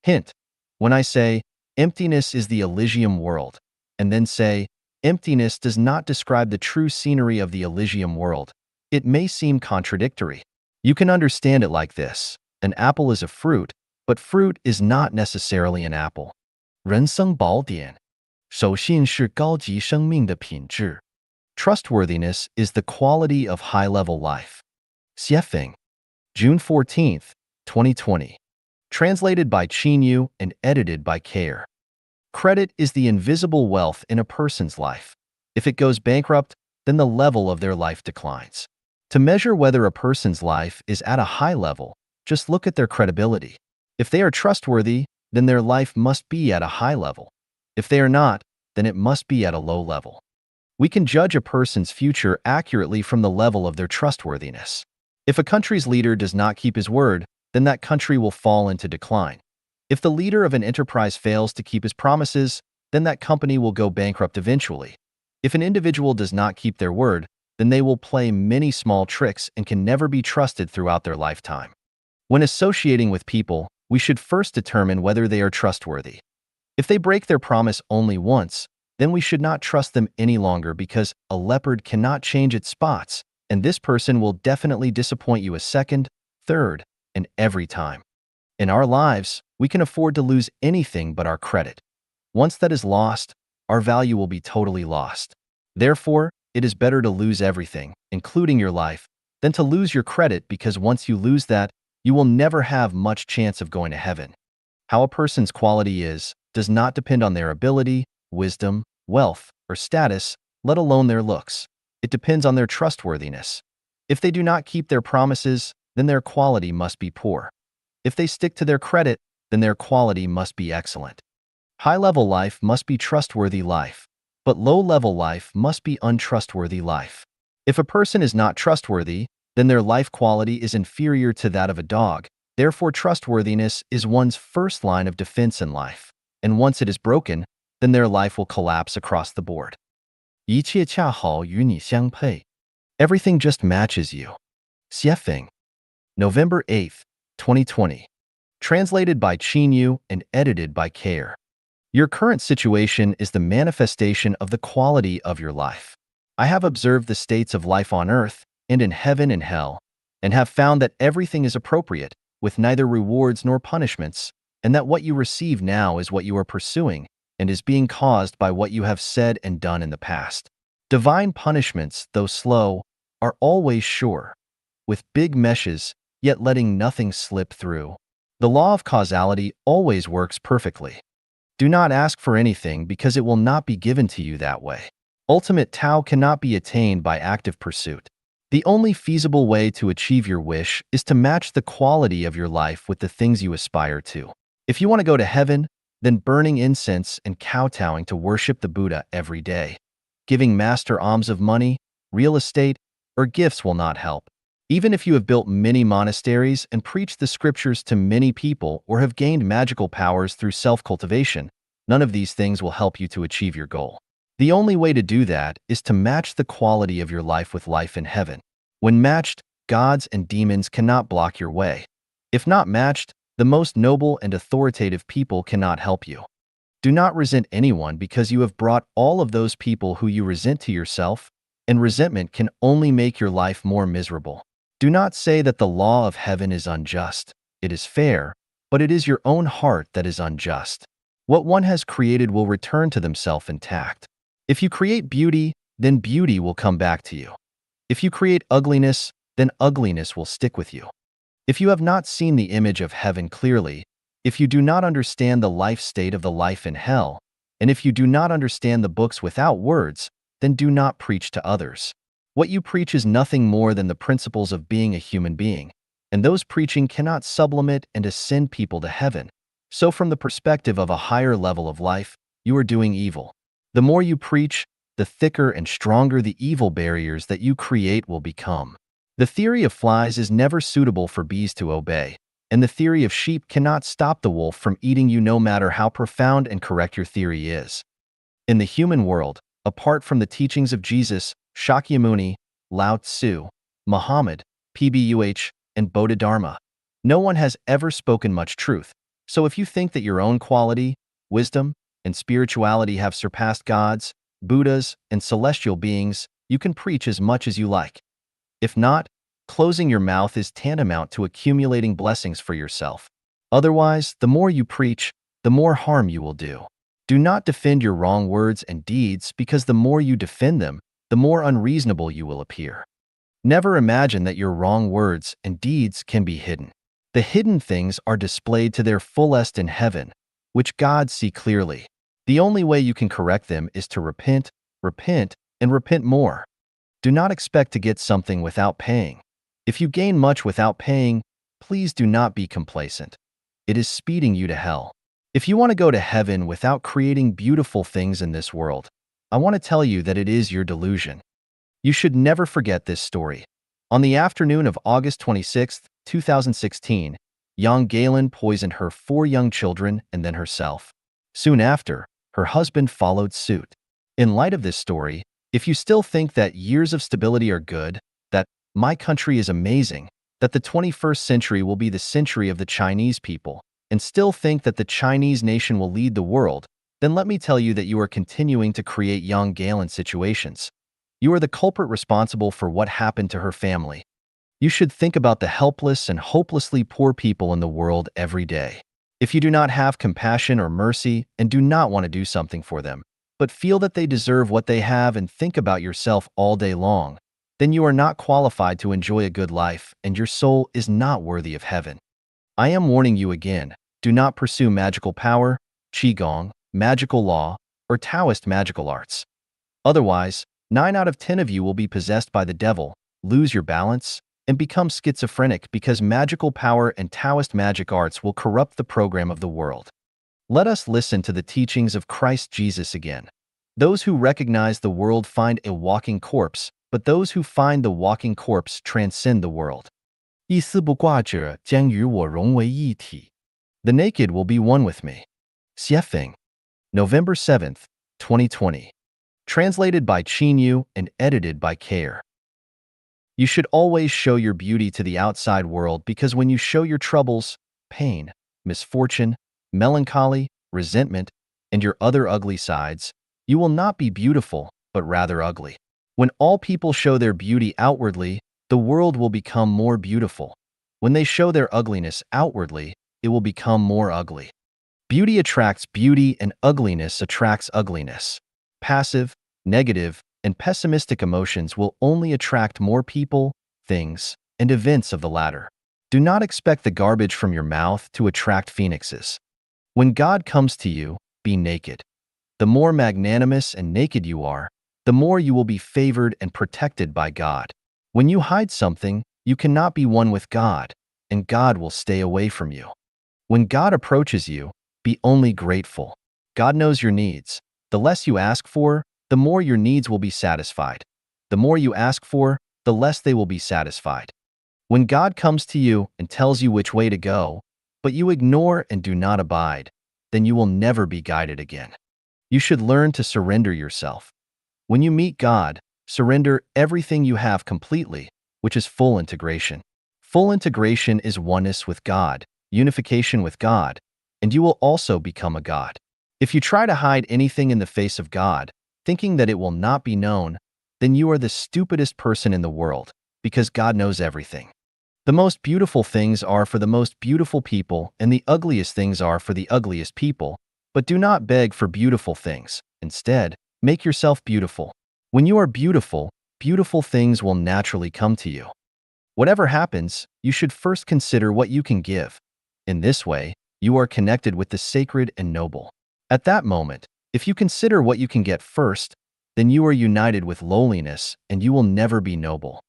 Hint: when I say, emptiness is the Elysium world, and then say, emptiness does not describe the true scenery of the Elysium world, it may seem contradictory. You can understand it like this: an apple is a fruit, but fruit is not necessarily an apple. 人生宝典，守信是高级生命的品质。 Trustworthiness is the quality of high-level life. Xiefeng, June 14th, 2020. Translated by Qin Yu and edited by Kair. Credit is the invisible wealth in a person's life. If it goes bankrupt, then the level of their life declines. To measure whether a person's life is at a high level, just look at their credibility. If they are trustworthy, then their life must be at a high level. If they are not, then it must be at a low level. We can judge a person's future accurately from the level of their trustworthiness. If a country's leader does not keep his word, then that country will fall into decline. If the leader of an enterprise fails to keep his promises, then that company will go bankrupt eventually. If an individual does not keep their word, then they will play many small tricks and can never be trusted throughout their lifetime. When associating with people, we should first determine whether they are trustworthy. If they break their promise only once, then we should not trust them any longer because a leopard cannot change its spots, and this person will definitely disappoint you a second, third, and every time. In our lives, we can afford to lose anything but our credit. Once that is lost, our value will be totally lost. Therefore, it is better to lose everything, including your life, than to lose your credit, because once you lose that, you will never have much chance of going to heaven. How a person's quality is does not depend on their ability, wisdom, wealth, or status, let alone their looks. It depends on their trustworthiness. If they do not keep their promises, then their quality must be poor. If they stick to their credit, then their quality must be excellent. High-level life must be trustworthy life, but low-level life must be untrustworthy life. If a person is not trustworthy, then their life quality is inferior to that of a dog. Therefore, trustworthiness is one's first line of defense in life, and once it is broken, then their life will collapse across the board. 一切恰好与你相配. Everything just matches you. Xiefeng. November 8th, 2020. Translated by Qin Yu and edited by Care. Your current situation is the manifestation of the quality of your life. I have observed the states of life on earth and in heaven and hell, and have found that everything is appropriate, with neither rewards nor punishments, and that what you receive now is what you are pursuing and is being caused by what you have said and done in the past. Divine punishments, though slow, are always sure, with big meshes, yet letting nothing slip through. The law of causality always works perfectly. Do not ask for anything, because it will not be given to you that way. Ultimate Tao cannot be attained by active pursuit. The only feasible way to achieve your wish is to match the quality of your life with the things you aspire to. If you want to go to heaven, then burning incense and kowtowing to worship the Buddha every day, giving master alms of money, real estate, or gifts will not help. Even if you have built many monasteries and preached the scriptures to many people, or have gained magical powers through self-cultivation, none of these things will help you to achieve your goal. The only way to do that is to match the quality of your life with life in heaven. When matched, gods and demons cannot block your way. If not matched, the most noble and authoritative people cannot help you. Do not resent anyone, because you have brought all of those people who you resent to yourself, and resentment can only make your life more miserable. Do not say that the law of heaven is unjust. It is fair, but it is your own heart that is unjust. What one has created will return to themselves intact. If you create beauty, then beauty will come back to you. If you create ugliness, then ugliness will stick with you. If you have not seen the image of heaven clearly, if you do not understand the life state of the life in hell, and if you do not understand the books without words, then do not preach to others. What you preach is nothing more than the principles of being a human being, and those preaching cannot sublimate and ascend people to heaven. So from the perspective of a higher level of life, you are doing evil. The more you preach, the thicker and stronger the evil barriers that you create will become. The theory of flies is never suitable for bees to obey, and the theory of sheep cannot stop the wolf from eating you, no matter how profound and correct your theory is. In the human world, apart from the teachings of Jesus, Shakyamuni, Lao Tzu, Muhammad, PBUH, and Bodhidharma, no one has ever spoken much truth. So if you think that your own quality, wisdom, and spirituality have surpassed gods, Buddhas, and celestial beings, you can preach as much as you like. If not, closing your mouth is tantamount to accumulating blessings for yourself. Otherwise, the more you preach, the more harm you will do. Do not defend your wrong words and deeds, because the more you defend them, the more unreasonable you will appear. Never imagine that your wrong words and deeds can be hidden. The hidden things are displayed to their fullest in heaven, which God see clearly. The only way you can correct them is to repent, and repent more. Do not expect to get something without paying. If you gain much without paying, please do not be complacent. It is speeding you to hell. If you want to go to heaven without creating beautiful things in this world, I want to tell you that it is your delusion. You should never forget this story. On the afternoon of August 26, 2016, Yang Galen poisoned her 4 young children and then herself. Soon after, her husband followed suit. In light of this story, if you still think that years of stability are good, that my country is amazing, that the 21st century will be the century of the Chinese people, and still think that the Chinese nation will lead the world, then let me tell you that you are continuing to create Yang Galen situations. You are the culprit responsible for what happened to her family. You should think about the helpless and hopelessly poor people in the world every day. If you do not have compassion or mercy and do not want to do something for them, but feel that they deserve what they have and think about yourself all day long, then you are not qualified to enjoy a good life and your soul is not worthy of heaven. I am warning you again, do not pursue magical power, qigong, magical law, or Taoist magical arts. Otherwise, 9 out of 10 of you will be possessed by the devil, lose your balance, and become schizophrenic because magical power and Taoist magic arts will corrupt the program of the world. Let us listen to the teachings of Christ Jesus again. Those who recognize the world find a walking corpse, but those who find the walking corpse transcend the world. 一丝不挂者将与我融为一体. The naked will be one with me. Xiefeng. November 7th, 2020. Translated by Qin Yu and edited by Care. You should always show your beauty to the outside world because when you show your troubles, pain, misfortune, melancholy, resentment, and your other ugly sides, you will not be beautiful, but rather ugly. When all people show their beauty outwardly, the world will become more beautiful. When they show their ugliness outwardly, it will become more ugly. Beauty attracts beauty and ugliness attracts ugliness. Passive, negative, and pessimistic emotions will only attract more people, things, and events of the latter. Do not expect the garbage from your mouth to attract phoenixes. When God comes to you, be naked. The more magnanimous and naked you are, the more you will be favored and protected by God. When you hide something, you cannot be one with God, and God will stay away from you. When God approaches you, be only grateful. God knows your needs. The less you ask for, the more your needs will be satisfied. The more you ask for, the less they will be satisfied. When God comes to you and tells you which way to go, but you ignore and do not abide, then you will never be guided again. You should learn to surrender yourself. When you meet God, surrender everything you have completely, which is full integration. Full integration is oneness with God, unification with God, and you will also become a God. If you try to hide anything in the face of God, thinking that it will not be known, then you are the stupidest person in the world, because God knows everything. The most beautiful things are for the most beautiful people, and the ugliest things are for the ugliest people, but do not beg for beautiful things. Instead, make yourself beautiful. When you are beautiful, beautiful things will naturally come to you. Whatever happens, you should first consider what you can give. In this way, you are connected with the sacred and noble. At that moment, if you consider what you can get first, then you are united with lowliness and you will never be noble.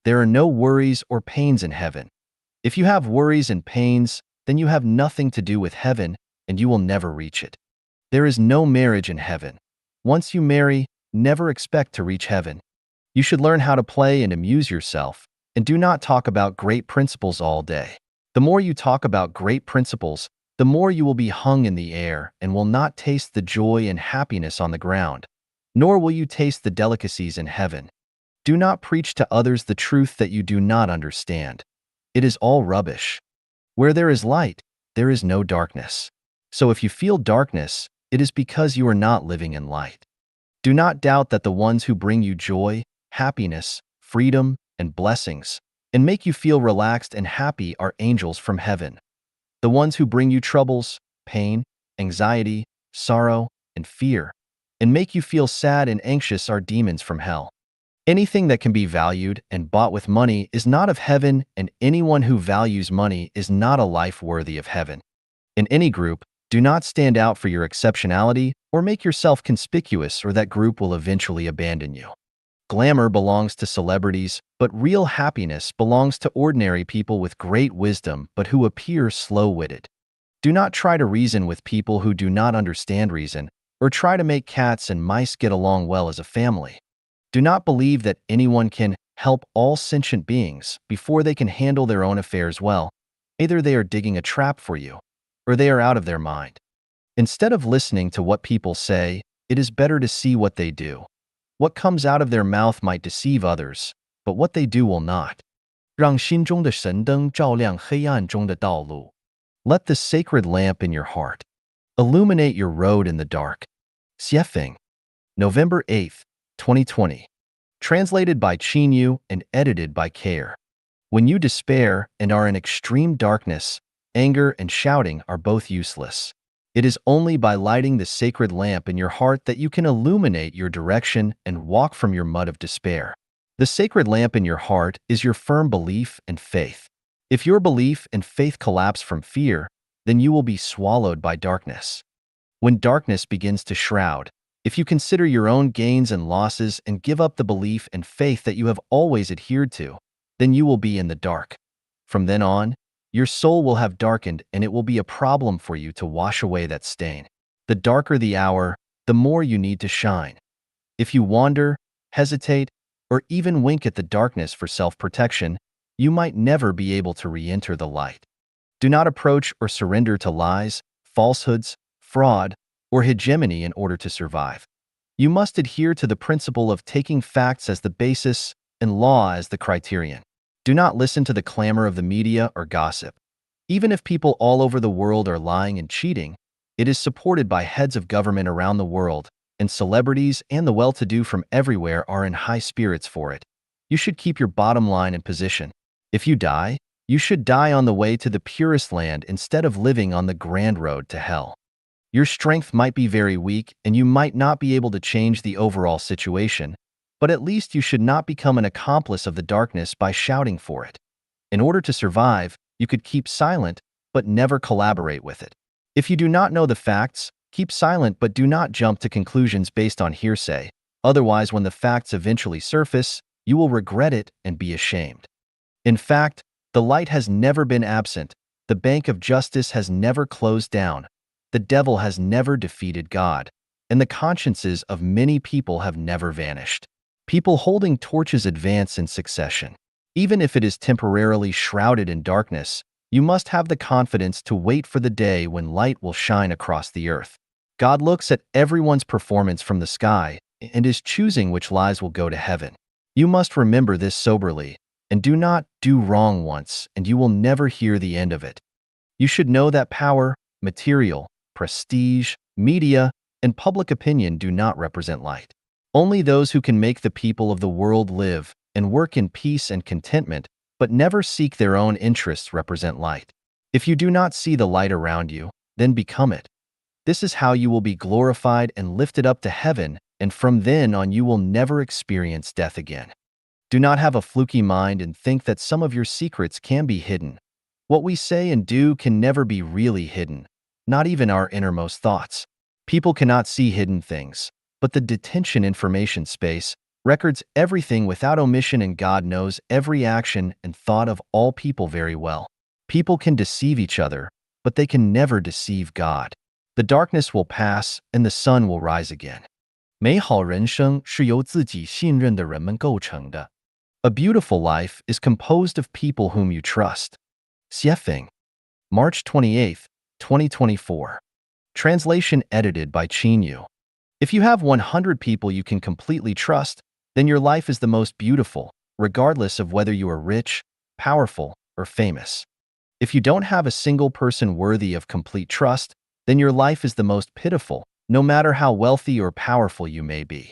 There are no worries or pains in heaven. If you have worries and pains, then you have nothing to do with heaven and you will never reach it. There is no marriage in heaven. Once you marry, never expect to reach heaven. You should learn how to play and amuse yourself, and do not talk about great principles all day. The more you talk about great principles, the more you will be hung in the air and will not taste the joy and happiness on the ground, nor will you taste the delicacies in heaven. Do not preach to others the truth that you do not understand. It is all rubbish. Where there is light, there is no darkness. So if you feel darkness, it is because you are not living in light. Do not doubt that the ones who bring you joy, happiness, freedom, and blessings, and make you feel relaxed and happy are angels from heaven. The ones who bring you troubles, pain, anxiety, sorrow, and fear, and make you feel sad and anxious are demons from hell. Anything that can be valued and bought with money is not of heaven, and anyone who values money is not a life worthy of heaven. In any group, do not stand out for your exceptionality or make yourself conspicuous, or that group will eventually abandon you. Glamour belongs to celebrities, but real happiness belongs to ordinary people with great wisdom but who appear slow-witted. Do not try to reason with people who do not understand reason, or try to make cats and mice get along well as a family. Do not believe that anyone can help all sentient beings before they can handle their own affairs well. Either they are digging a trap for you, or they are out of their mind. Instead of listening to what people say, it is better to see what they do. What comes out of their mouth might deceive others, but what they do will not. 让心中的神灯照亮黑暗中的道路. Let the sacred lamp in your heart illuminate your road in the dark. Xiefeng. November 8th, 2020. Translated by Qin Yu and edited by Care. When you despair and are in extreme darkness, anger and shouting are both useless. It is only by lighting the sacred lamp in your heart that you can illuminate your direction and walk from your mud of despair. The sacred lamp in your heart is your firm belief and faith. If your belief and faith collapse from fear, then you will be swallowed by darkness. When darkness begins to shroud, if you consider your own gains and losses and give up the belief and faith that you have always adhered to, then you will be in the dark. From then on, your soul will have darkened and it will be a problem for you to wash away that stain. The darker the hour, the more you need to shine. If you wander, hesitate, or even wink at the darkness for self-protection, you might never be able to re-enter the light. Do not approach or surrender to lies, falsehoods, fraud, or hegemony in order to survive. You must adhere to the principle of taking facts as the basis and law as the criterion. Do not listen to the clamor of the media or gossip. Even if people all over the world are lying and cheating, it is supported by heads of government around the world, and celebrities and the well-to-do from everywhere are in high spirits for it. You should keep your bottom line in position. If you die, you should die on the way to the purest land instead of living on the grand road to hell. Your strength might be very weak and you might not be able to change the overall situation, but at least you should not become an accomplice of the darkness by shouting for it. In order to survive, you could keep silent, but never collaborate with it. If you do not know the facts, keep silent but do not jump to conclusions based on hearsay. Otherwise, when the facts eventually surface, you will regret it and be ashamed. In fact, the light has never been absent, the bank of justice has never closed down, the devil has never defeated God, and the consciences of many people have never vanished. People holding torches advance in succession. Even if it is temporarily shrouded in darkness, you must have the confidence to wait for the day when light will shine across the earth. God looks at everyone's performance from the sky and is choosing which lives will go to heaven. You must remember this soberly, and do not do wrong once, and you will never hear the end of it. You should know that power, material, prestige, media, and public opinion do not represent light. Only those who can make the people of the world live and work in peace and contentment, but never seek their own interests, represent light. If you do not see the light around you, then become it. This is how you will be glorified and lifted up to heaven, and from then on you will never experience death again. Do not have a fluky mind and think that some of your secrets can be hidden. What we say and do can never be really hidden, not even our innermost thoughts. People cannot see hidden things, but the detention information space records everything without omission, and God knows every action and thought of all people very well. People can deceive each other, but they can never deceive God. The darkness will pass and the sun will rise again. 美好人生是由自己信任的人们构成的. A beautiful life is composed of people whom you trust. Xiefeng, March 28, 2024. Translation edited by Qin Yu. If you have 100 people you can completely trust, then your life is the most beautiful, regardless of whether you are rich, powerful, or famous. If you don't have a single person worthy of complete trust, then your life is the most pitiful, no matter how wealthy or powerful you may be.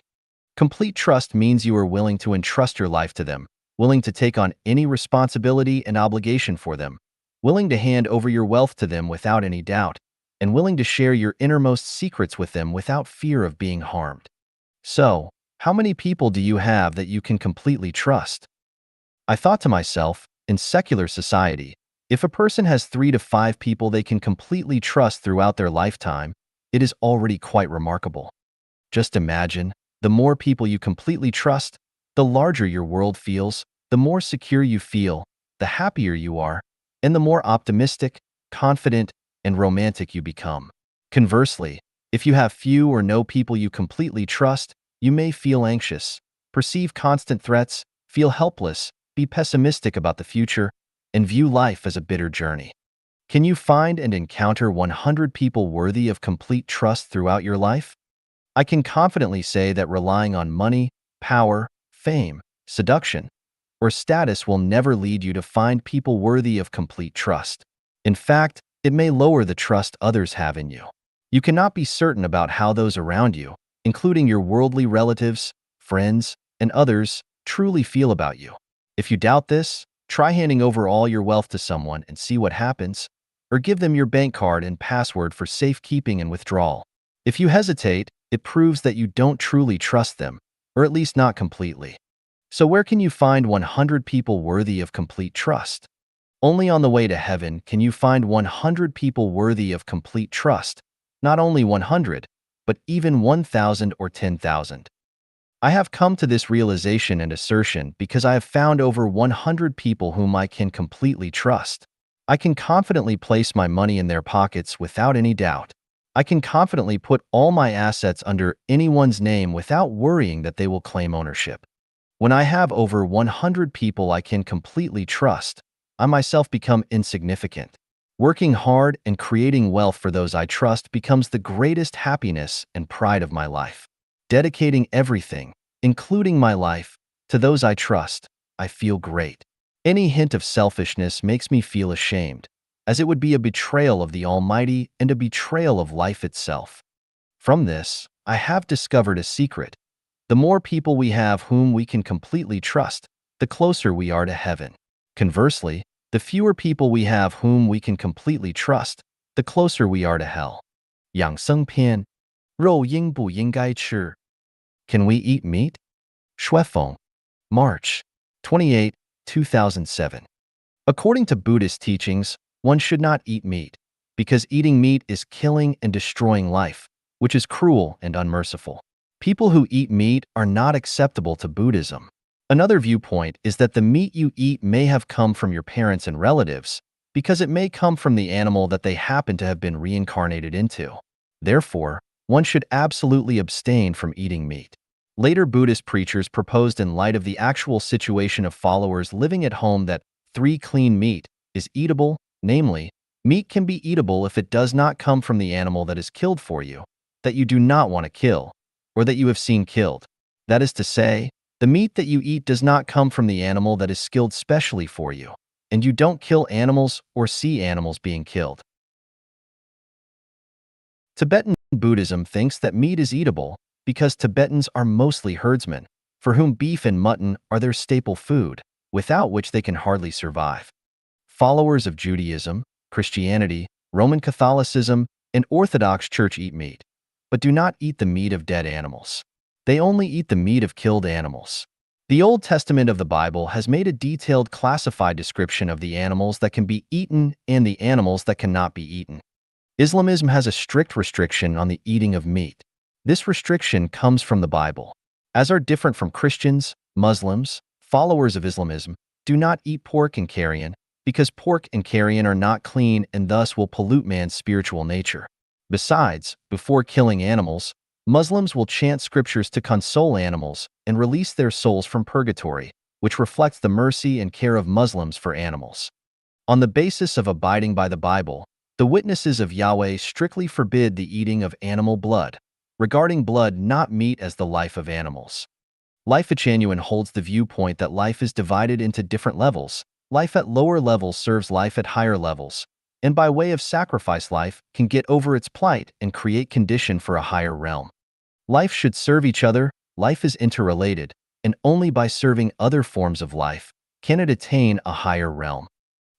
Complete trust means you are willing to entrust your life to them, willing to take on any responsibility and obligation for them, willing to hand over your wealth to them without any doubt, and willing to share your innermost secrets with them without fear of being harmed. So, how many people do you have that you can completely trust? I thought to myself, in secular society, if a person has 3 to 5 people they can completely trust throughout their lifetime, it is already quite remarkable. Just imagine, the more people you completely trust, the larger your world feels, the more secure you feel, the happier you are, and the more optimistic, confident, and romantic you become. Conversely, if you have few or no people you completely trust, you may feel anxious, perceive constant threats, feel helpless, be pessimistic about the future, and view life as a bitter journey. Can you find and encounter 100 people worthy of complete trust throughout your life? I can confidently say that relying on money, power, fame, seduction, or status will never lead you to find people worthy of complete trust. In fact, it may lower the trust others have in you. You cannot be certain about how those around you, including your worldly relatives, friends, and others, truly feel about you. If you doubt this, Try handing over all your wealth to someone and see what happens, or give them your bank card and password for safekeeping and withdrawal. If you hesitate, it proves that you don't truly trust them, or at least not completely. So where can you find 100 people worthy of complete trust? Only on the way to heaven can you find 100 people worthy of complete trust, not only 100, but even 1,000 or 10,000. I have come to this realization and assertion because I have found over 100 people whom I can completely trust. I can confidently place my money in their pockets without any doubt. I can confidently put all my assets under anyone's name without worrying that they will claim ownership. When I have over 100 people I can completely trust, I myself become insignificant. Working hard and creating wealth for those I trust becomes the greatest happiness and pride of my life. Dedicating everything, including my life, to those I trust, I feel great. Any hint of selfishness makes me feel ashamed, as it would be a betrayal of the Almighty and a betrayal of life itself. From this, I have discovered a secret. The more people we have whom we can completely trust, the closer we are to heaven. Conversely, the fewer people we have whom we can completely trust, the closer we are to hell. 养生篇，肉应不应该吃? Can we eat meat? 说风 March 28, 2007. According to Buddhist teachings, one should not eat meat, because eating meat is killing and destroying life, which is cruel and unmerciful. People who eat meat are not acceptable to Buddhism. Another viewpoint is that the meat you eat may have come from your parents and relatives, because it may come from the animal that they happen to have been reincarnated into. Therefore, one should absolutely abstain from eating meat. Later Buddhist preachers proposed in light of the actual situation of followers living at home that 3 clean meat is eatable, namely, meat can be eatable if it does not come from the animal that is killed for you, that you do not want to kill, or that you have seen killed. That is to say, the meat that you eat does not come from the animal that is killed specially for you, and you don't kill animals or see animals being killed. Tibetan Buddhism thinks that meat is eatable because Tibetans are mostly herdsmen, for whom beef and mutton are their staple food, without which they can hardly survive. Followers of Judaism, Christianity, Roman Catholicism, and Orthodox Church eat meat, but do not eat the meat of dead animals. They only eat the meat of killed animals. The Old Testament of the Bible has made a detailed classified description of the animals that can be eaten and the animals that cannot be eaten. Islamism has a strict restriction on the eating of meat. This restriction comes from the Bible. As are different from Christians, Muslims, followers of Islamism, do not eat pork and carrion, because pork and carrion are not clean and thus will pollute man's spiritual nature. Besides, before killing animals, Muslims will chant scriptures to console animals and release their souls from purgatory, which reflects the mercy and care of Muslims for animals. On the basis of abiding by the Bible, the witnesses of Yahweh strictly forbid the eating of animal blood, regarding blood not meat as the life of animals. Life Genuine holds the viewpoint that life is divided into different levels. Life at lower levels serves life at higher levels, and by way of sacrifice life can get over its plight and create condition for a higher realm. Life should serve each other, life is interrelated, and only by serving other forms of life can it attain a higher realm.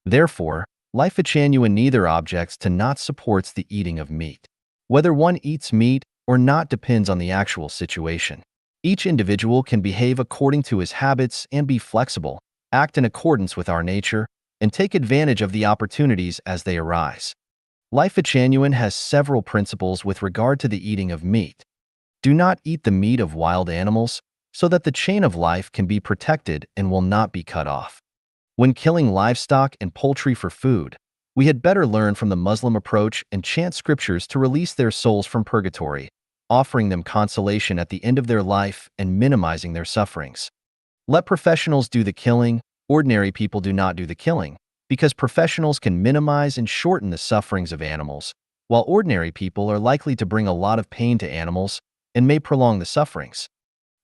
Therefore, Life Genuine neither objects to not supports the eating of meat. Whether one eats meat or not depends on the actual situation. Each individual can behave according to his habits and be flexible, act in accordance with our nature, and take advantage of the opportunities as they arise. Life Genuine has several principles with regard to the eating of meat. Do not eat the meat of wild animals, so that the chain of life can be protected and will not be cut off. When killing livestock and poultry for food, we had better learn from the Muslim approach and chant scriptures to release their souls from purgatory, offering them consolation at the end of their life and minimizing their sufferings. Let professionals do the killing, ordinary people do not do the killing, because professionals can minimize and shorten the sufferings of animals, while ordinary people are likely to bring a lot of pain to animals and may prolong the sufferings.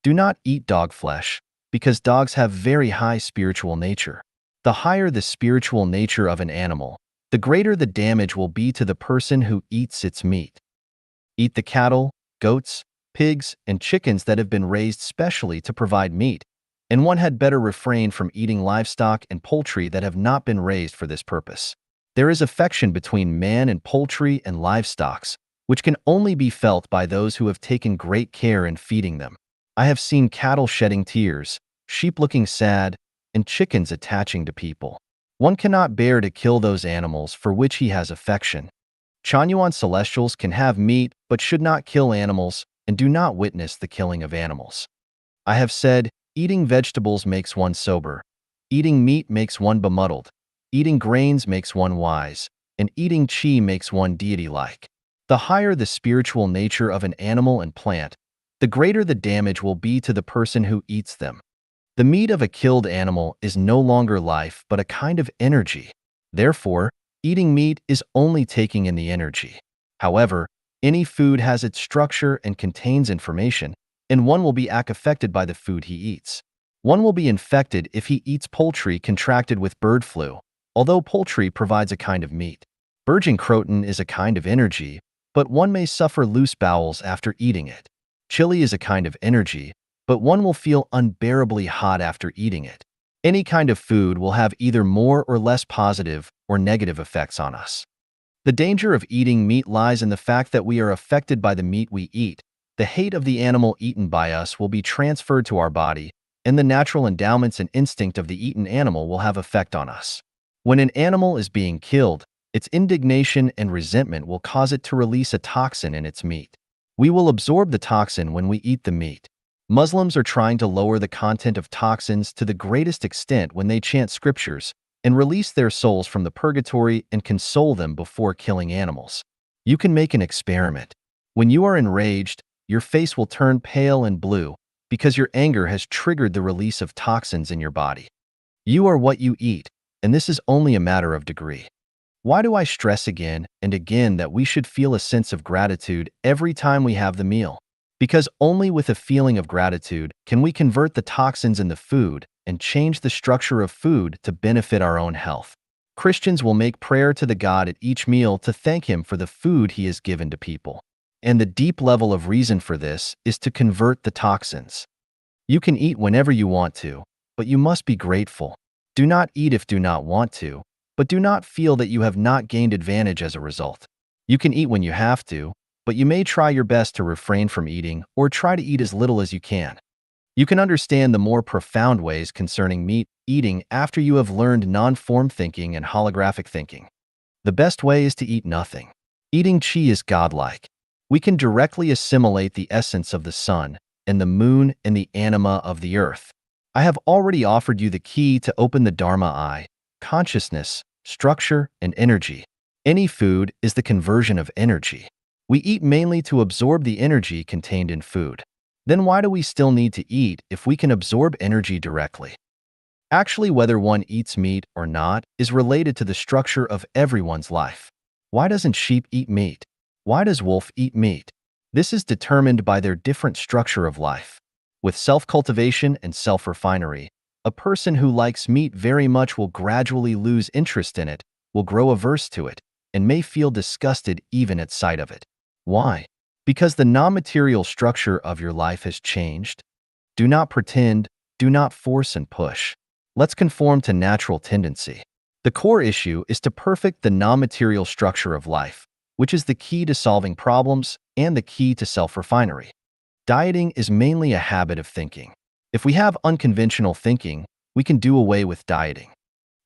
Do not eat dog flesh, because dogs have very high spiritual nature. The higher the spiritual nature of an animal, the greater the damage will be to the person who eats its meat. Eat the cattle, goats, pigs, and chickens that have been raised specially to provide meat, and one had better refrain from eating livestock and poultry that have not been raised for this purpose. There is affection between man and poultry and livestock, which can only be felt by those who have taken great care in feeding them. I have seen cattle shedding tears, sheep looking sad, and chickens attaching to people. One cannot bear to kill those animals for which he has affection. Chanyuan celestials can have meat but should not kill animals and do not witness the killing of animals. I have said, eating vegetables makes one sober, eating meat makes one bemuddled, eating grains makes one wise, and eating qi makes one deity-like. The higher the spiritual nature of an animal and plant, the greater the damage will be to the person who eats them. The meat of a killed animal is no longer life but a kind of energy. Therefore, eating meat is only taking in the energy. However, any food has its structure and contains information, and one will be affected by the food he eats. One will be infected if he eats poultry contracted with bird flu, although poultry provides a kind of meat. Virgin croton is a kind of energy, but one may suffer loose bowels after eating it. Chili is a kind of energy, but one will feel unbearably hot after eating it. Any kind of food will have either more or less positive or negative effects on us. The danger of eating meat lies in the fact that we are affected by the meat we eat. The hate of the animal eaten by us will be transferred to our body, and the natural endowments and instinct of the eaten animal will have effect on us. When an animal is being killed, its indignation and resentment will cause it to release a toxin in its meat. We will absorb the toxin when we eat the meat. Muslims are trying to lower the content of toxins to the greatest extent when they chant scriptures and release their souls from the purgatory and console them before killing animals. You can make an experiment. When you are enraged, your face will turn pale and blue because your anger has triggered the release of toxins in your body. You are what you eat, and this is only a matter of degree. Why do I stress again and again that we should feel a sense of gratitude every time we have the meal? Because only with a feeling of gratitude can we convert the toxins in the food and change the structure of food to benefit our own health. Christians will make prayer to the God at each meal to thank Him for the food He has given to people. And the deep level of reason for this is to convert the toxins. You can eat whenever you want to, but you must be grateful. Do not eat if do not want to, but do not feel that you have not gained advantage as a result. You can eat when you have to, but you may try your best to refrain from eating or try to eat as little as you can. You can understand the more profound ways concerning meat eating after you have learned non-form thinking and holographic thinking. The best way is to eat nothing. Eating qi is godlike. We can directly assimilate the essence of the sun and the moon and the anima of the earth. I have already offered you the key to open the Dharma eye, consciousness, structure, and energy. Any food is the conversion of energy. We eat mainly to absorb the energy contained in food. Then why do we still need to eat if we can absorb energy directly? Actually, whether one eats meat or not is related to the structure of everyone's life. Why doesn't sheep eat meat? Why does wolf eat meat? This is determined by their different structure of life. With self-cultivation and self-refinery, a person who likes meat very much will gradually lose interest in it, will grow averse to it, and may feel disgusted even at sight of it. Why? Because the non-material structure of your life has changed. Do not pretend, do not force and push. Let's conform to natural tendency. The core issue is to perfect the non-material structure of life, which is the key to solving problems and the key to self-refinery. Dieting is mainly a habit of thinking. If we have unconventional thinking, we can do away with dieting.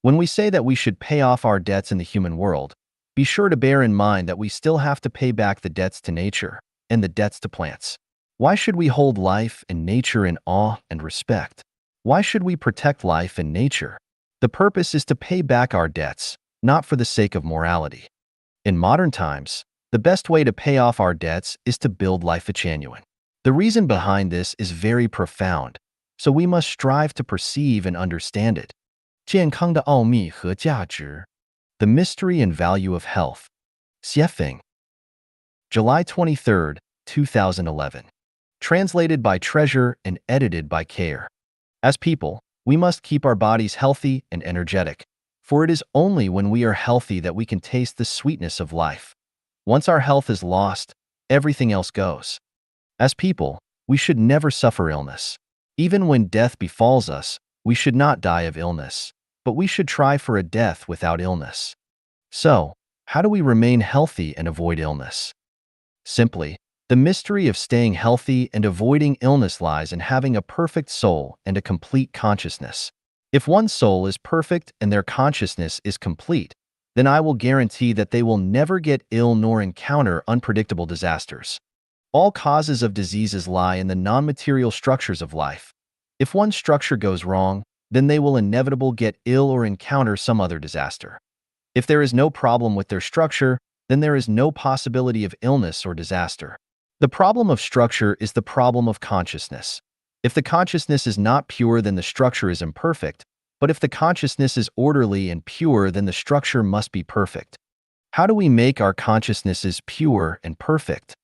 When we say that we should pay off our debts in the human world, be sure to bear in mind that we still have to pay back the debts to nature and the debts to plants. Why should we hold life and nature in awe and respect? Why should we protect life and nature? The purpose is to pay back our debts, not for the sake of morality. In modern times, the best way to pay off our debts is to build life genuine. The reason behind this is very profound, so we must strive to perceive and understand it. 健康的奥秘和价值 The Mystery and Value of Health. Xiefeng. July 23, 2011. Translated by Treasure and edited by Care. As people, we must keep our bodies healthy and energetic, for it is only when we are healthy that we can taste the sweetness of life. Once our health is lost, everything else goes. As people, we should never suffer illness. Even when death befalls us, we should not die of illness, but we should try for a death without illness. So, how do we remain healthy and avoid illness? Simply, the mystery of staying healthy and avoiding illness lies in having a perfect soul and a complete consciousness. If one's soul is perfect and their consciousness is complete, then I will guarantee that they will never get ill nor encounter unpredictable disasters. All causes of diseases lie in the non-material structures of life. If one structure goes wrong, then they will inevitably get ill or encounter some other disaster. If there is no problem with their structure, then there is no possibility of illness or disaster. The problem of structure is the problem of consciousness. If the consciousness is not pure, then the structure is imperfect, but if the consciousness is orderly and pure, then the structure must be perfect. How do we make our consciousnesses pure and perfect?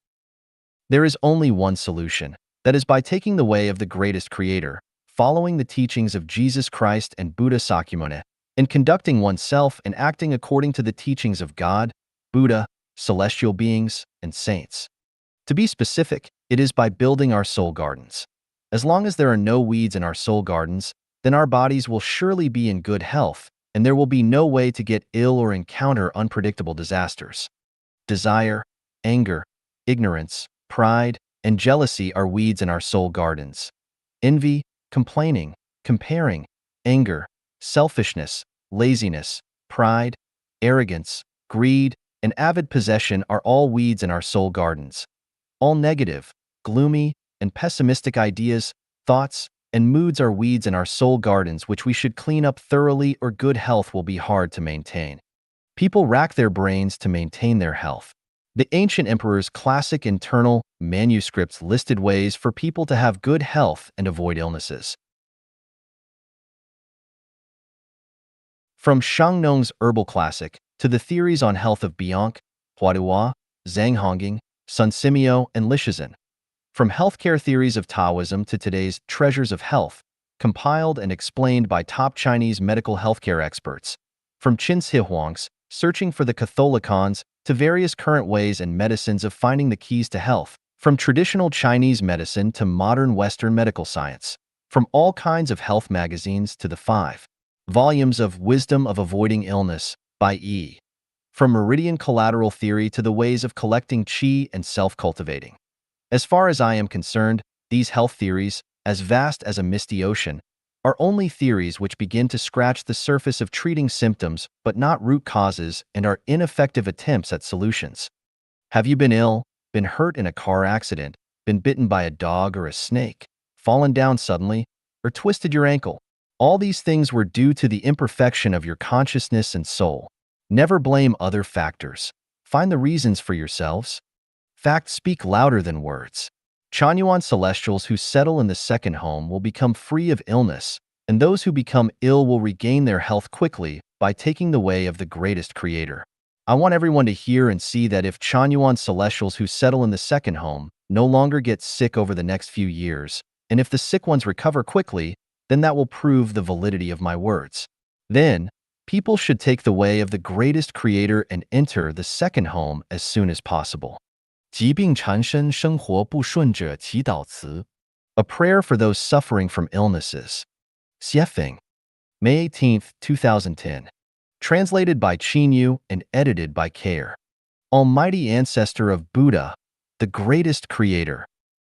There is only one solution, that is by taking the way of the greatest creator, following the teachings of Jesus Christ and Buddha Sakyamuni, and conducting oneself and acting according to the teachings of God, Buddha, celestial beings, and saints. To be specific, it is by building our soul gardens. As long as there are no weeds in our soul gardens, then our bodies will surely be in good health, and there will be no way to get ill or encounter unpredictable disasters. Desire, anger, ignorance, pride, and jealousy are weeds in our soul gardens. Envy, complaining, comparing, anger, selfishness, laziness, pride, arrogance, greed, and avid possession are all weeds in our soul gardens. All negative, gloomy, and pessimistic ideas, thoughts, and moods are weeds in our soul gardens which we should clean up thoroughly, or good health will be hard to maintain. People rack their brains to maintain their health. The ancient emperor's classic internal manuscripts listed ways for people to have good health and avoid illnesses. From Shangnong's Herbal Classic to the theories on health of Bianc, Huadua, Zhang Hongjing, Sun Simiao, and Lishizhen. From healthcare theories of Taoism to today's Treasures of Health, compiled and explained by top Chinese medical healthcare experts. From Qin Shi Huang's Searching for the Catholicons to various current ways and medicines of finding the keys to health. From traditional Chinese medicine to modern Western medical science. From all kinds of health magazines to the 5 volumes of Wisdom of Avoiding Illness by E. From meridian collateral theory to the ways of collecting qi and self-cultivating. As far as I am concerned, these health theories, as vast as a misty ocean, are only theories which begin to scratch the surface of treating symptoms but not root causes, and are ineffective attempts at solutions. Have you been ill, been hurt in a car accident, been bitten by a dog or a snake, fallen down suddenly, or twisted your ankle? All these things were due to the imperfection of your consciousness and soul. Never blame other factors. Find the reasons for yourselves. Facts speak louder than words. Chanyuan celestials who settle in the second home will become free of illness, and those who become ill will regain their health quickly by taking the way of the greatest creator. I want everyone to hear and see that if Chanyuan celestials who settle in the second home no longer get sick over the next few years, and if the sick ones recover quickly, then that will prove the validity of my words. Then, people should take the way of the greatest creator and enter the second home as soon as possible. 疾病缠身生活不顺者祈祷词 A prayer for those suffering from illnesses. Xiefeng. May 18, 2010. Translated by Qin Yu and edited by Care. Almighty ancestor of Buddha, the greatest creator.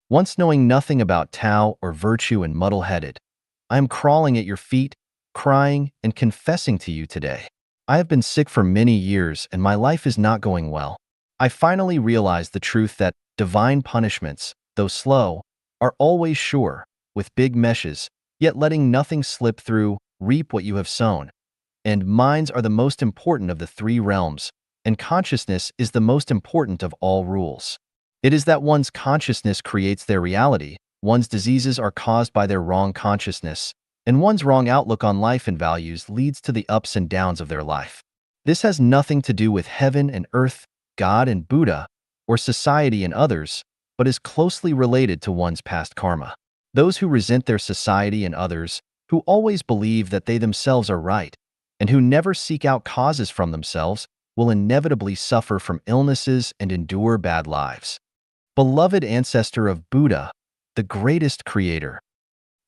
Once knowing nothing about Tao or virtue and muddle-headed, I am crawling at your feet, crying and confessing to you today. I have been sick for many years and my life is not going well. I finally realized the truth that divine punishments, though slow, are always sure, with big meshes, yet letting nothing slip through, reap what you have sown. And minds are the most important of the 3 realms, and consciousness is the most important of all rules. It is that one's consciousness creates their reality, one's diseases are caused by their wrong consciousness, and one's wrong outlook on life and values leads to the ups and downs of their life. This has nothing to do with heaven and earth, God and Buddha, or society and others, but is closely related to one's past karma. Those who resent their society and others, who always believe that they themselves are right, and who never seek out causes from themselves, will inevitably suffer from illnesses and endure bad lives. Beloved ancestor of Buddha, the greatest creator.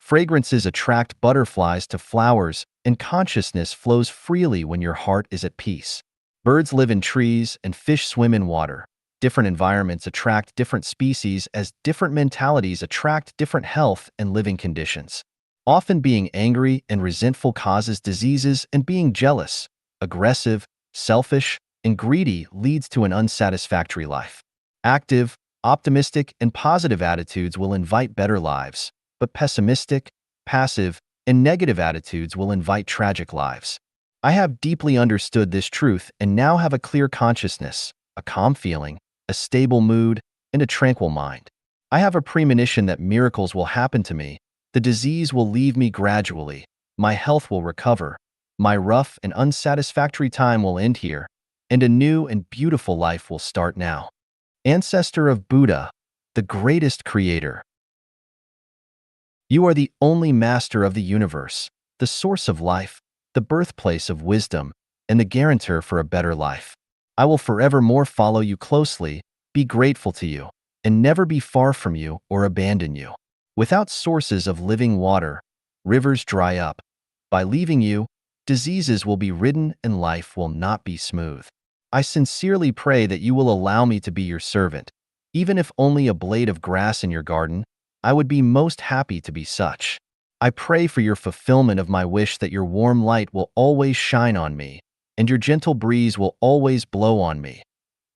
Fragrances attract butterflies to flowers, and consciousness flows freely when your heart is at peace. Birds live in trees and fish swim in water. Different environments attract different species as different mentalities attract different health and living conditions. Often being angry and resentful causes diseases, and being jealous, aggressive, selfish, and greedy leads to an unsatisfactory life. Active, optimistic, and positive attitudes will invite better lives, but pessimistic, passive, and negative attitudes will invite tragic lives. I have deeply understood this truth and now have a clear consciousness, a calm feeling, a stable mood, and a tranquil mind. I have a premonition that miracles will happen to me. The disease will leave me gradually. My health will recover. My rough and unsatisfactory time will end here, and a new and beautiful life will start now. Ancestor of Buddha, the greatest creator. You are the only master of the universe, the source of life, the birthplace of wisdom, and the guarantor for a better life. I will forevermore follow you closely, be grateful to you, and never be far from you or abandon you. Without sources of living water, rivers dry up. By leaving you, diseases will be ridden and life will not be smooth. I sincerely pray that you will allow me to be your servant. Even if only a blade of grass in your garden, I would be most happy to be such. I pray for your fulfillment of my wish that your warm light will always shine on me, and your gentle breeze will always blow on me.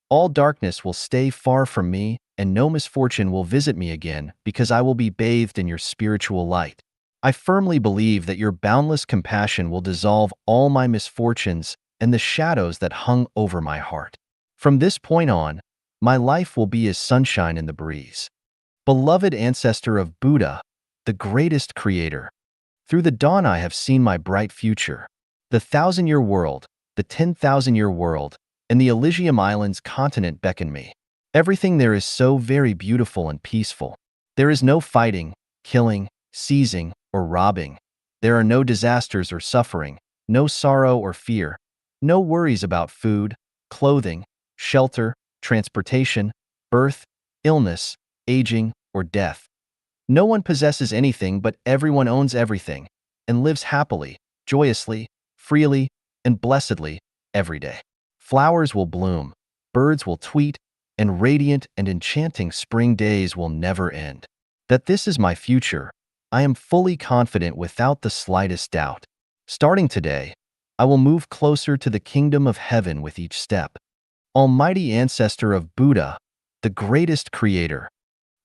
All darkness will stay far from me, and no misfortune will visit me again, because I will be bathed in your spiritual light. I firmly believe that your boundless compassion will dissolve all my misfortunes and the shadows that hung over my heart. From this point on, my life will be as sunshine in the breeze. Beloved ancestor of Buddha, the greatest creator, through the dawn I have seen my bright future. The 1,000-year world, the 10,000-year world, and the Elysium Islands continent beckon me. Everything there is so very beautiful and peaceful. There is no fighting, killing, seizing, or robbing. There are no disasters or suffering, no sorrow or fear, no worries about food, clothing, shelter, transportation, birth, illness, aging, or death. No one possesses anything, but everyone owns everything and lives happily, joyously, freely, and blessedly every day. Flowers will bloom, birds will tweet, and radiant and enchanting spring days will never end. That this is my future, I am fully confident without the slightest doubt. Starting today, I will move closer to the kingdom of heaven with each step. Almighty ancestor of Buddha, the greatest creator.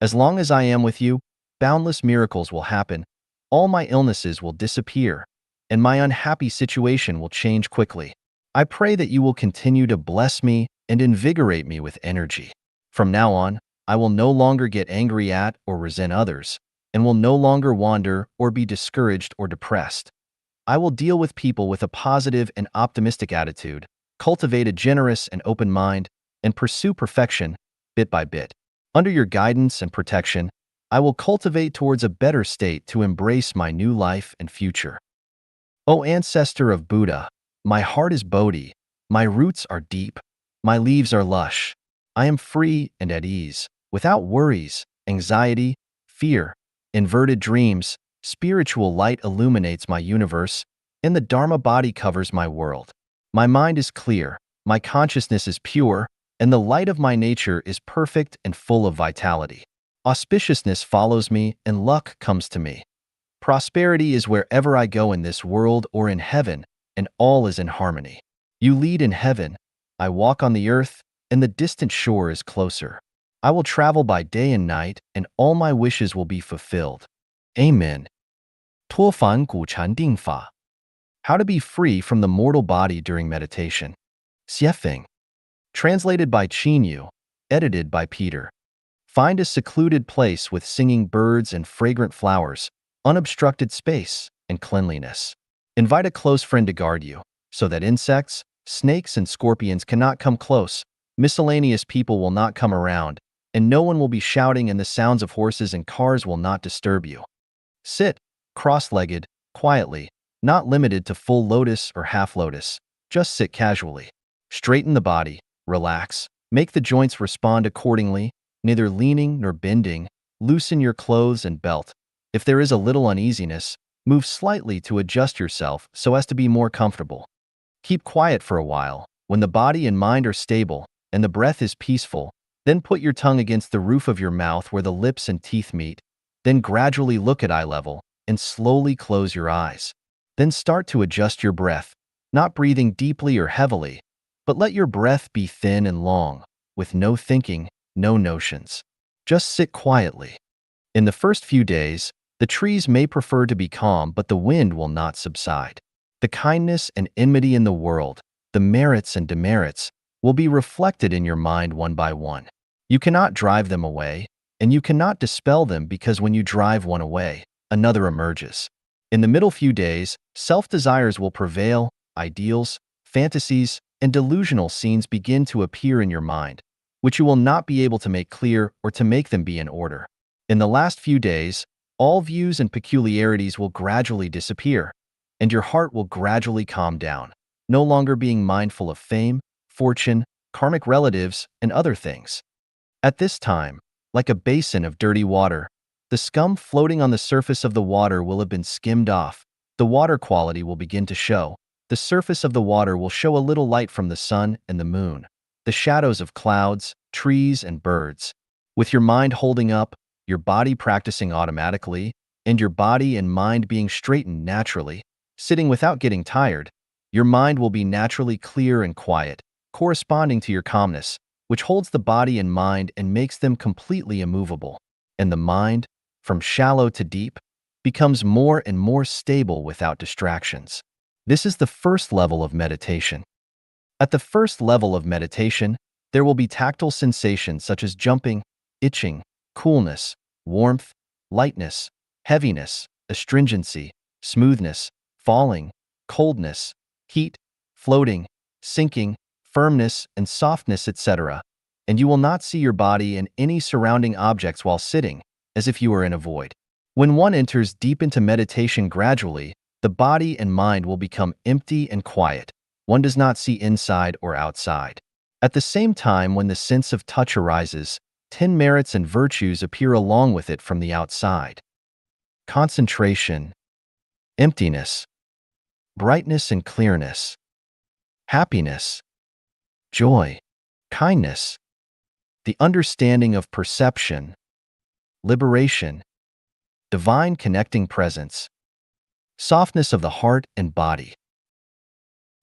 As long as I am with you, boundless miracles will happen, all my illnesses will disappear, and my unhappy situation will change quickly. I pray that you will continue to bless me and invigorate me with energy. From now on, I will no longer get angry at or resent others, and will no longer wander or be discouraged or depressed. I will deal with people with a positive and optimistic attitude, cultivate a generous and open mind, and pursue perfection bit by bit. Under your guidance and protection, I will cultivate towards a better state to embrace my new life and future. O ancestor of Buddha, my heart is Bodhi, my roots are deep, my leaves are lush. I am free and at ease, without worries, anxiety, fear, inverted dreams. Spiritual light illuminates my universe, and the Dharma body covers my world. My mind is clear, my consciousness is pure, and the light of my nature is perfect and full of vitality. Auspiciousness follows me, and luck comes to me. Prosperity is wherever I go in this world or in heaven, and all is in harmony. You lead in heaven, I walk on the earth, and the distant shore is closer. I will travel by day and night, and all my wishes will be fulfilled. Amen. 脱凡古禅定法. How to be free from the mortal body during meditation. Xiefeng. Translated by Qin Yu. Edited by Peter. Find a secluded place with singing birds and fragrant flowers, unobstructed space, and cleanliness. Invite a close friend to guard you, so that insects, snakes, and scorpions cannot come close, miscellaneous people will not come around, and no one will be shouting, and the sounds of horses and cars will not disturb you. Sit, cross-legged, quietly, not limited to full lotus or half lotus, just sit casually. Straighten the body, relax, make the joints respond accordingly, neither leaning nor bending, loosen your clothes and belt, If there is a little uneasiness, move slightly to adjust yourself so as to be more comfortable. Keep quiet for a while. When the body and mind are stable and the breath is peaceful, then put your tongue against the roof of your mouth where the lips and teeth meet. Then gradually look at eye level and slowly close your eyes. Then start to adjust your breath, not breathing deeply or heavily, but let your breath be thin and long, with no thinking, no notions. Just sit quietly. In the first few days, the trees may prefer to be calm, but the wind will not subside. The kindness and enmity in the world, the merits and demerits, will be reflected in your mind one by one. You cannot drive them away, and you cannot dispel them, because when you drive one away, another emerges. In the middle few days, self-desires will prevail, ideals, fantasies, and delusional scenes begin to appear in your mind, which you will not be able to make clear or to make them be in order. In the last few days, all views and peculiarities will gradually disappear, and your heart will gradually calm down, no longer being mindful of fame, fortune, karmic relatives, and other things. At this time, like a basin of dirty water, the scum floating on the surface of the water will have been skimmed off. The water quality will begin to show. The surface of the water will show a little light from the sun and the moon, the shadows of clouds, trees, and birds. With your mind holding up, your body practicing automatically, and your body and mind being straightened naturally, sitting without getting tired, your mind will be naturally clear and quiet, corresponding to your calmness, which holds the body and mind and makes them completely immovable. And the mind, from shallow to deep, becomes more and more stable without distractions. This is the first level of meditation. At the first level of meditation, there will be tactile sensations such as jumping, itching, coolness, warmth, lightness, heaviness, astringency, smoothness, falling, coldness, heat, floating, sinking, firmness, and softness, etc. And you will not see your body and any surrounding objects while sitting, as if you were in a void. When one enters deep into meditation gradually, the body and mind will become empty and quiet. One does not see inside or outside. At the same time, when the sense of touch arises, 10 merits and virtues appear along with it from the outside. Concentration, emptiness, brightness and clearness, happiness, joy, kindness, the understanding of perception, liberation, divine connecting presence, softness of the heart and body.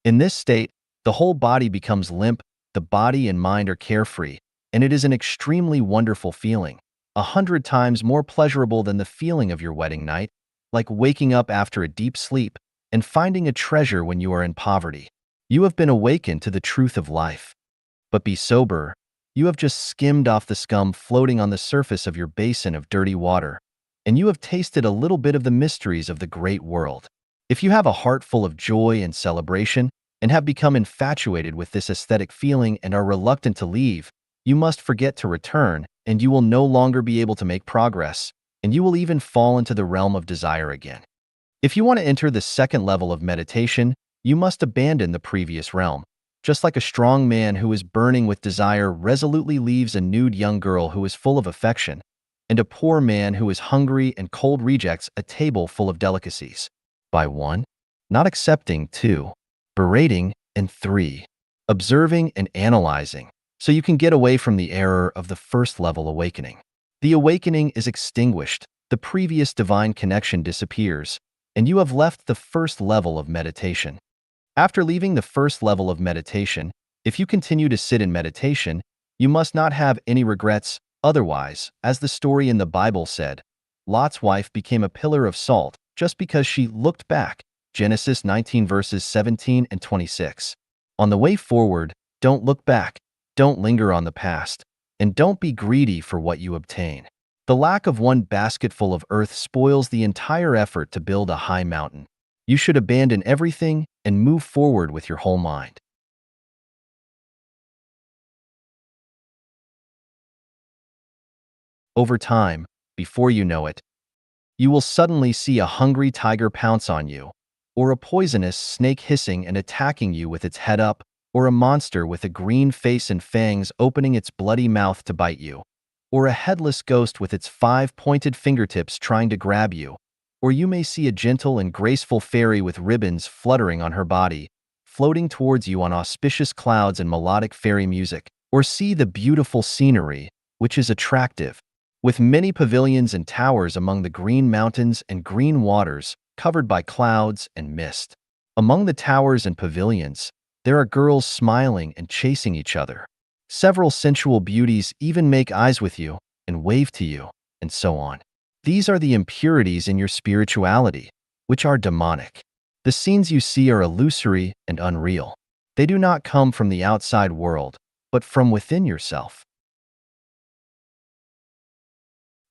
In this state, the whole body becomes limp, the body and mind are carefree, and it is an extremely wonderful feeling, 100 times more pleasurable than the feeling of your wedding night, like waking up after a deep sleep and finding a treasure when you are in poverty. You have been awakened to the truth of life. But be sober. You have just skimmed off the scum floating on the surface of your basin of dirty water, and you have tasted a little bit of the mysteries of the great world. If you have a heart full of joy and celebration and have become infatuated with this aesthetic feeling and are reluctant to leave, you must forget to return, and you will no longer be able to make progress, and you will even fall into the realm of desire again. If you want to enter the second level of meditation, you must abandon the previous realm. Just like a strong man who is burning with desire resolutely leaves a nude young girl who is full of affection, and a poor man who is hungry and cold rejects a table full of delicacies. By 1. Not accepting. 2. Berating. And 3. Observing and analyzing, so you can get away from the error of the first level awakening. The awakening is extinguished, the previous divine connection disappears, and you have left the first level of meditation. After leaving the first level of meditation, if you continue to sit in meditation, you must not have any regrets. Otherwise, as the story in the Bible said, Lot's wife became a pillar of salt just because she looked back. Genesis 19 verses 17 and 26. On the way forward, don't look back, don't linger on the past, and don't be greedy for what you obtain. The lack of one basketful of earth spoils the entire effort to build a high mountain. You should abandon everything and move forward with your whole mind. Over time, before you know it, you will suddenly see a hungry tiger pounce on you, or a poisonous snake hissing and attacking you with its head up, or a monster with a green face and fangs opening its bloody mouth to bite you. or a headless ghost with its 5 pointed fingertips trying to grab you, or you may see a gentle and graceful fairy with ribbons fluttering on her body, floating towards you on auspicious clouds and melodic fairy music, or see the beautiful scenery, which is attractive, with many pavilions and towers among the green mountains and green waters covered by clouds and mist. Among the towers and pavilions, there are girls smiling and chasing each other. Several sensual beauties even make eyes with you and wave to you, and so on. These are the impurities in your spirituality, which are demonic. The scenes you see are illusory and unreal. They do not come from the outside world, but from within yourself.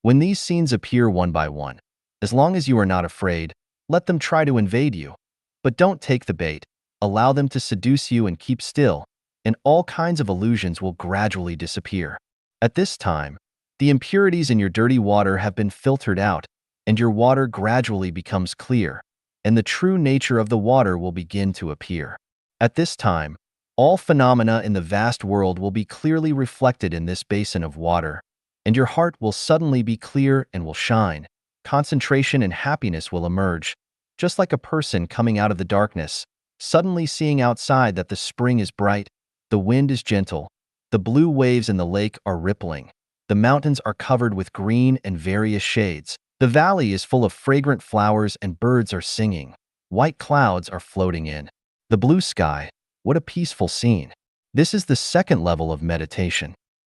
When these scenes appear one by one, as long as you are not afraid, let them try to invade you. But don't take the bait. Allow them to seduce you and keep still, and all kinds of illusions will gradually disappear. At this time, the impurities in your dirty water have been filtered out, and your water gradually becomes clear, and the true nature of the water will begin to appear. At this time, all phenomena in the vast world will be clearly reflected in this basin of water, and your heart will suddenly be clear and will shine. Concentration and happiness will emerge, just like a person coming out of the darkness, suddenly seeing outside that the spring is bright, the wind is gentle, the blue waves in the lake are rippling, the mountains are covered with green and various shades, the valley is full of fragrant flowers and birds are singing, white clouds are floating in the blue sky. What a peaceful scene. This is the second level of meditation.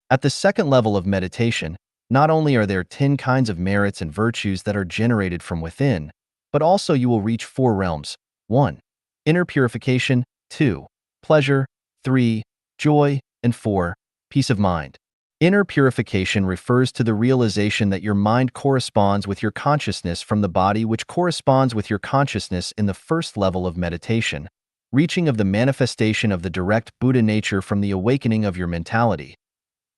At the second level of meditation, not only are there 10 kinds of merits and virtues that are generated from within, but also you will reach 4 realms. 1. Inner purification. 2. Pleasure. 3. Joy. And 4. Peace of mind. Inner purification refers to the realization that your mind corresponds with your consciousness from the body, which corresponds with your consciousness in the first level of meditation, reaching of the manifestation of the direct Buddha nature from the awakening of your mentality.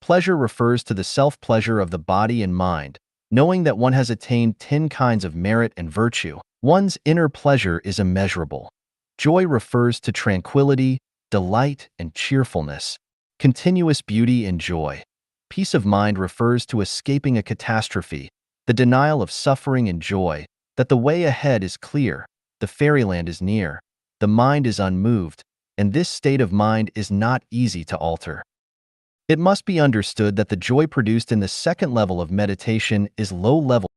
Pleasure refers to the self-pleasure of the body and mind, knowing that one has attained 10 kinds of merit and virtue. One's inner pleasure is immeasurable. Joy refers to tranquility, delight, and cheerfulness, continuous beauty and joy. Peace of mind refers to escaping a catastrophe, the denial of suffering and joy, that the way ahead is clear, the fairyland is near, the mind is unmoved, and this state of mind is not easy to alter. It must be understood that the joy produced in the second level of meditation is low-level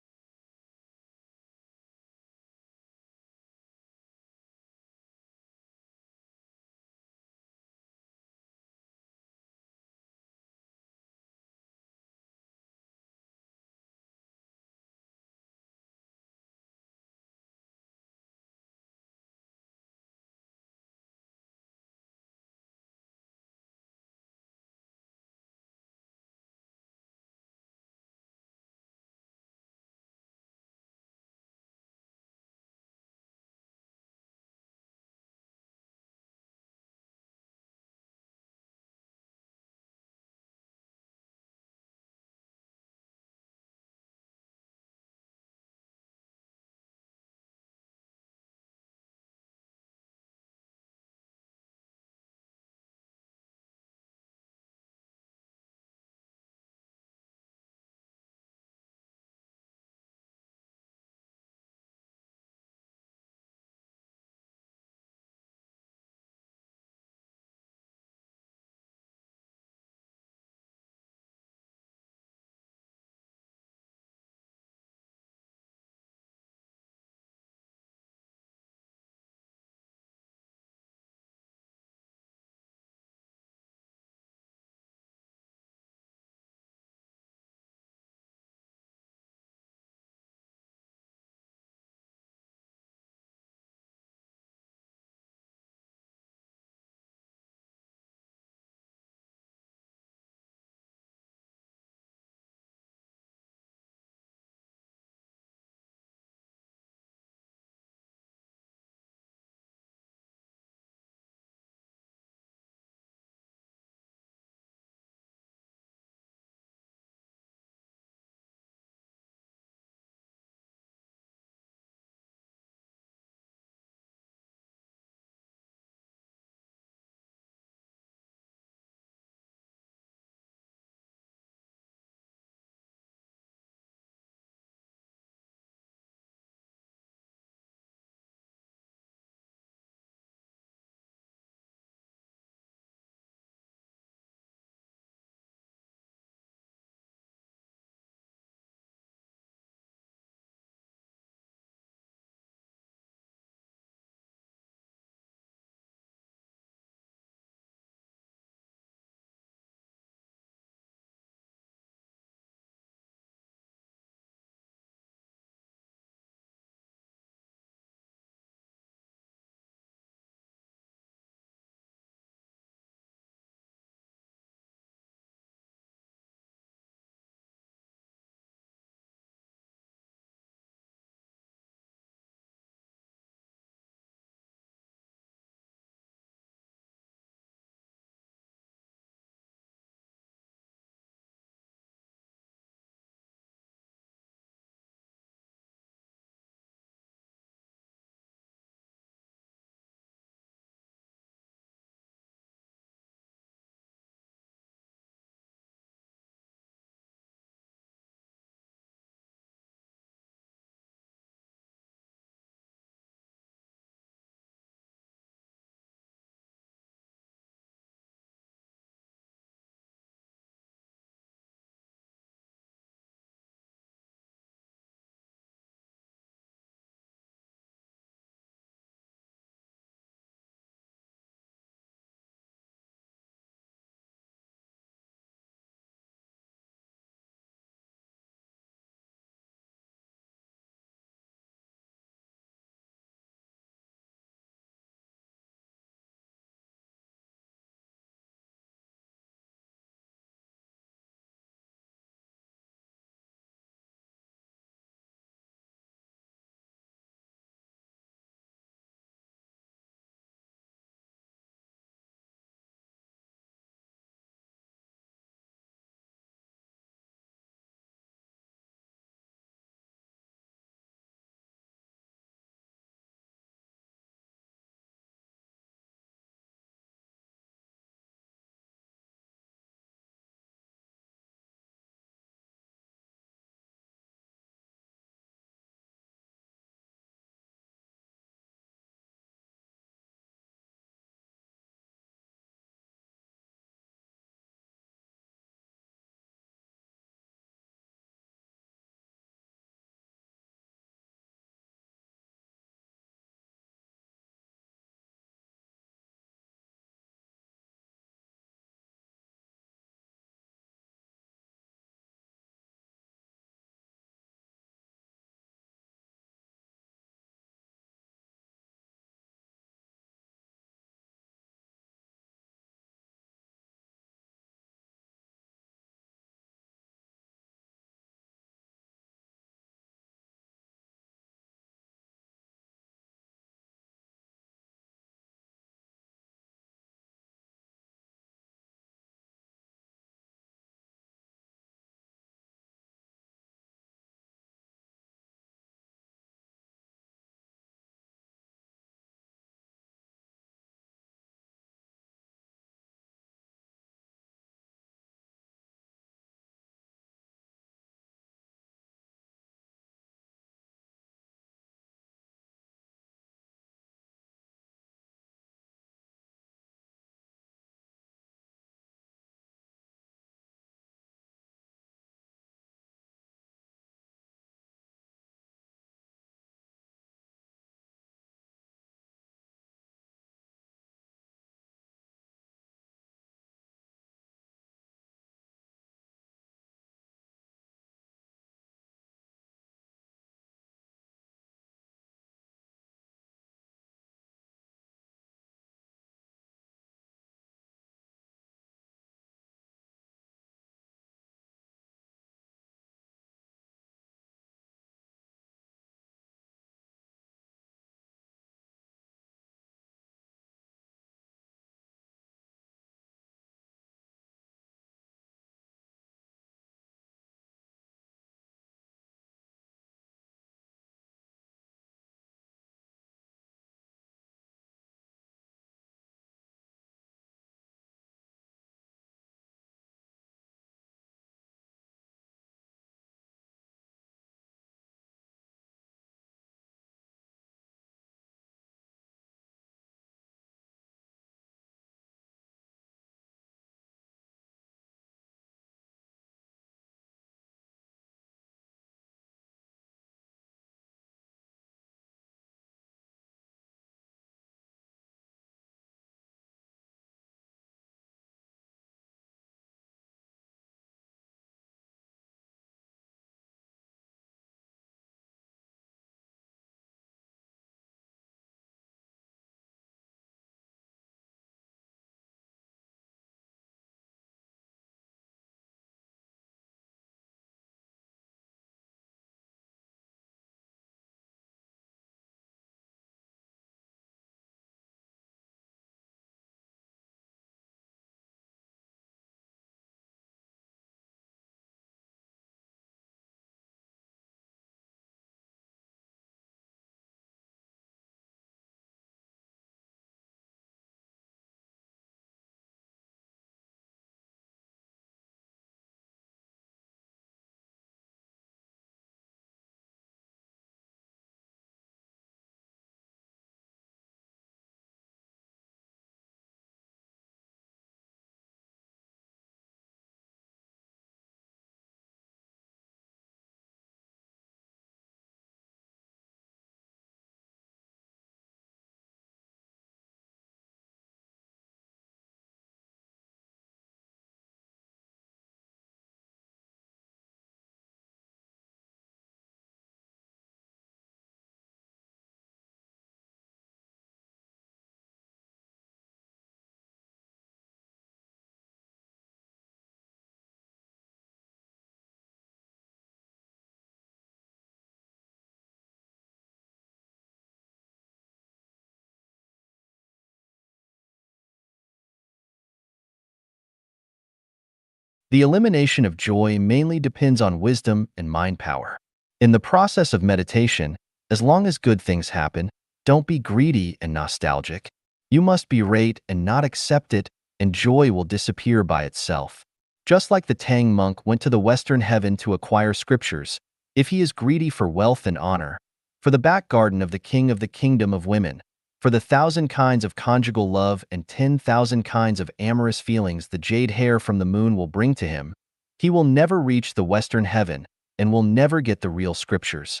The elimination of joy mainly depends on wisdom and mind power. In the process of meditation, as long as good things happen, don't be greedy and nostalgic. You must berate and not accept it, and joy will disappear by itself. Just like the Tang monk went to the Western heaven to acquire scriptures, if he is greedy for wealth and honor, for the back garden of the king of the kingdom of women, for the 1,000 kinds of conjugal love and 10,000 kinds of amorous feelings the jade hair from the moon will bring to him, he will never reach the Western heaven and will never get the real scriptures.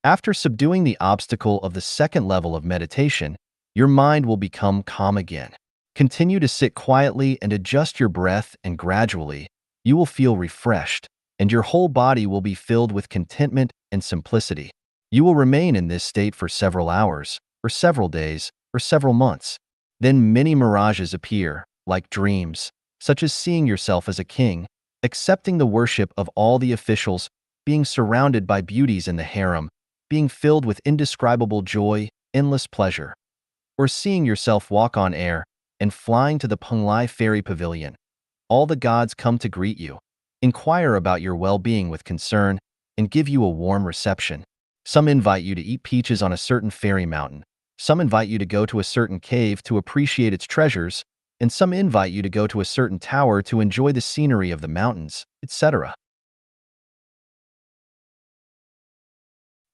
After subduing the obstacle of the second level of meditation, your mind will become calm again. Continue to sit quietly and adjust your breath, and gradually, you will feel refreshed, and your whole body will be filled with contentment and simplicity. You will remain in this state for several hours, or several days, or several months. Then many mirages appear, like dreams, such as seeing yourself as a king, accepting the worship of all the officials, being surrounded by beauties in the harem, being filled with indescribable joy, endless pleasure, or seeing yourself walk on air and flying to the Penglai Fairy Pavilion. All the gods come to greet you, inquire about your well-being with concern, and give you a warm reception. Some invite you to eat peaches on a certain fairy mountain. Some invite you to go to a certain cave to appreciate its treasures, and some invite you to go to a certain tower to enjoy the scenery of the mountains, etc.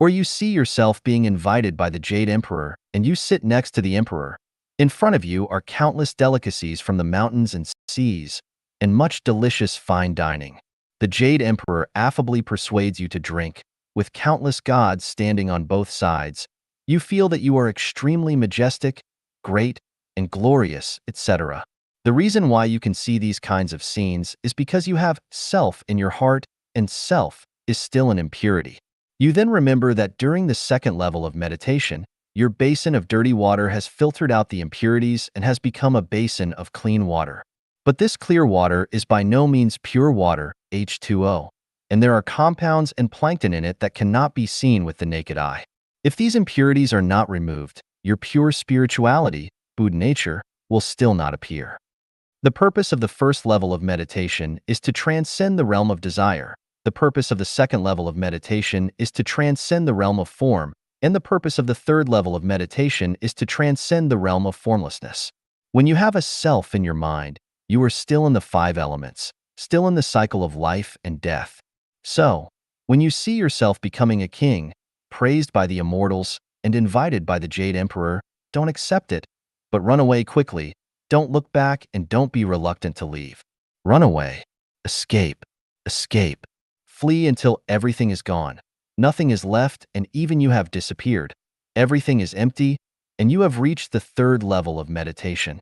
Or you see yourself being invited by the Jade Emperor, and you sit next to the Emperor. In front of you are countless delicacies from the mountains and seas, and much delicious fine dining. The Jade Emperor affably persuades you to drink, with countless gods standing on both sides. You feel that you are extremely majestic, great, and glorious, etc. The reason why you can see these kinds of scenes is because you have self in your heart, and self is still an impurity. You then remember that during the second level of meditation, your basin of dirty water has filtered out the impurities and has become a basin of clean water. But this clear water is by no means pure water, H2O, and there are compounds and plankton in it that cannot be seen with the naked eye. If these impurities are not removed, your pure spirituality, Buddha nature, will still not appear. The purpose of the first level of meditation is to transcend the realm of desire. The purpose of the second level of meditation is to transcend the realm of form, and the purpose of the third level of meditation is to transcend the realm of formlessness. When you have a self in your mind, you are still in the 5 elements, still in the cycle of life and death. So, when you see yourself becoming a king, praised by the immortals, and invited by the Jade Emperor, don't accept it, but run away quickly. Don't look back and don't be reluctant to leave. Run away. Escape. Escape. Flee until everything is gone. Nothing is left, and even you have disappeared. Everything is empty, and you have reached the third level of meditation.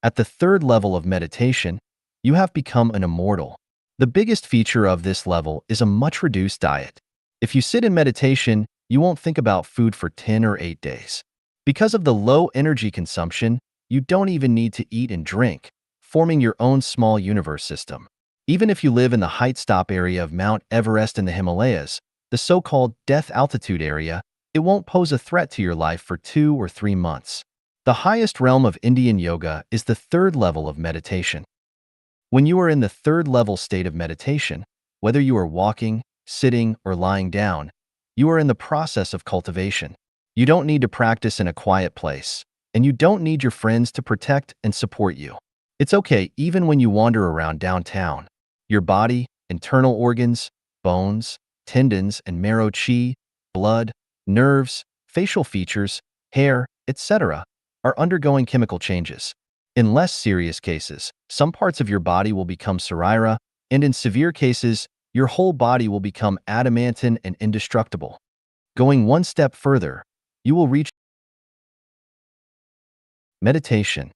At the third level of meditation, you have become an immortal. The biggest feature of this level is a much reduced diet. If you sit in meditation, you won't think about food for 10 or 8 days. Because of the low energy consumption, you don't even need to eat and drink, forming your own small universe system. Even if you live in the height stop area of Mount Everest in the Himalayas, the so-called death altitude area, it won't pose a threat to your life for 2 or 3 months. The highest realm of Indian yoga is the third level of meditation. When you are in the third level state of meditation, whether you are walking, sitting, or lying down, you are in the process of cultivation. You don't need to practice in a quiet place, and you don't need your friends to protect and support you. It's okay even when you wander around downtown. Your body, internal organs, bones, tendons, and marrow, chi, blood, nerves, facial features, hair, etc., are undergoing chemical changes. In less serious cases, some parts of your body will become sarira, and in severe cases, your whole body will become adamantine and indestructible. Going one step further, you will reach meditation.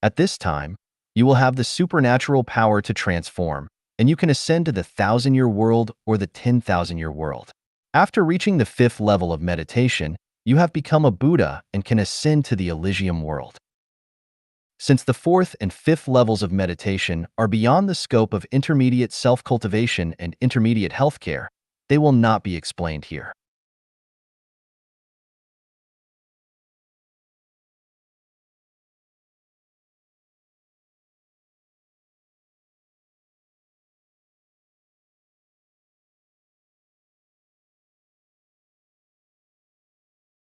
At this time, you will have the supernatural power to transform, and you can ascend to the 1,000-year world or the 10,000-year world. After reaching the 5th level of meditation, you have become a Buddha and can ascend to the Elysium world. Since the 4th and 5th levels of meditation are beyond the scope of intermediate self-cultivation and intermediate healthcare, they will not be explained here.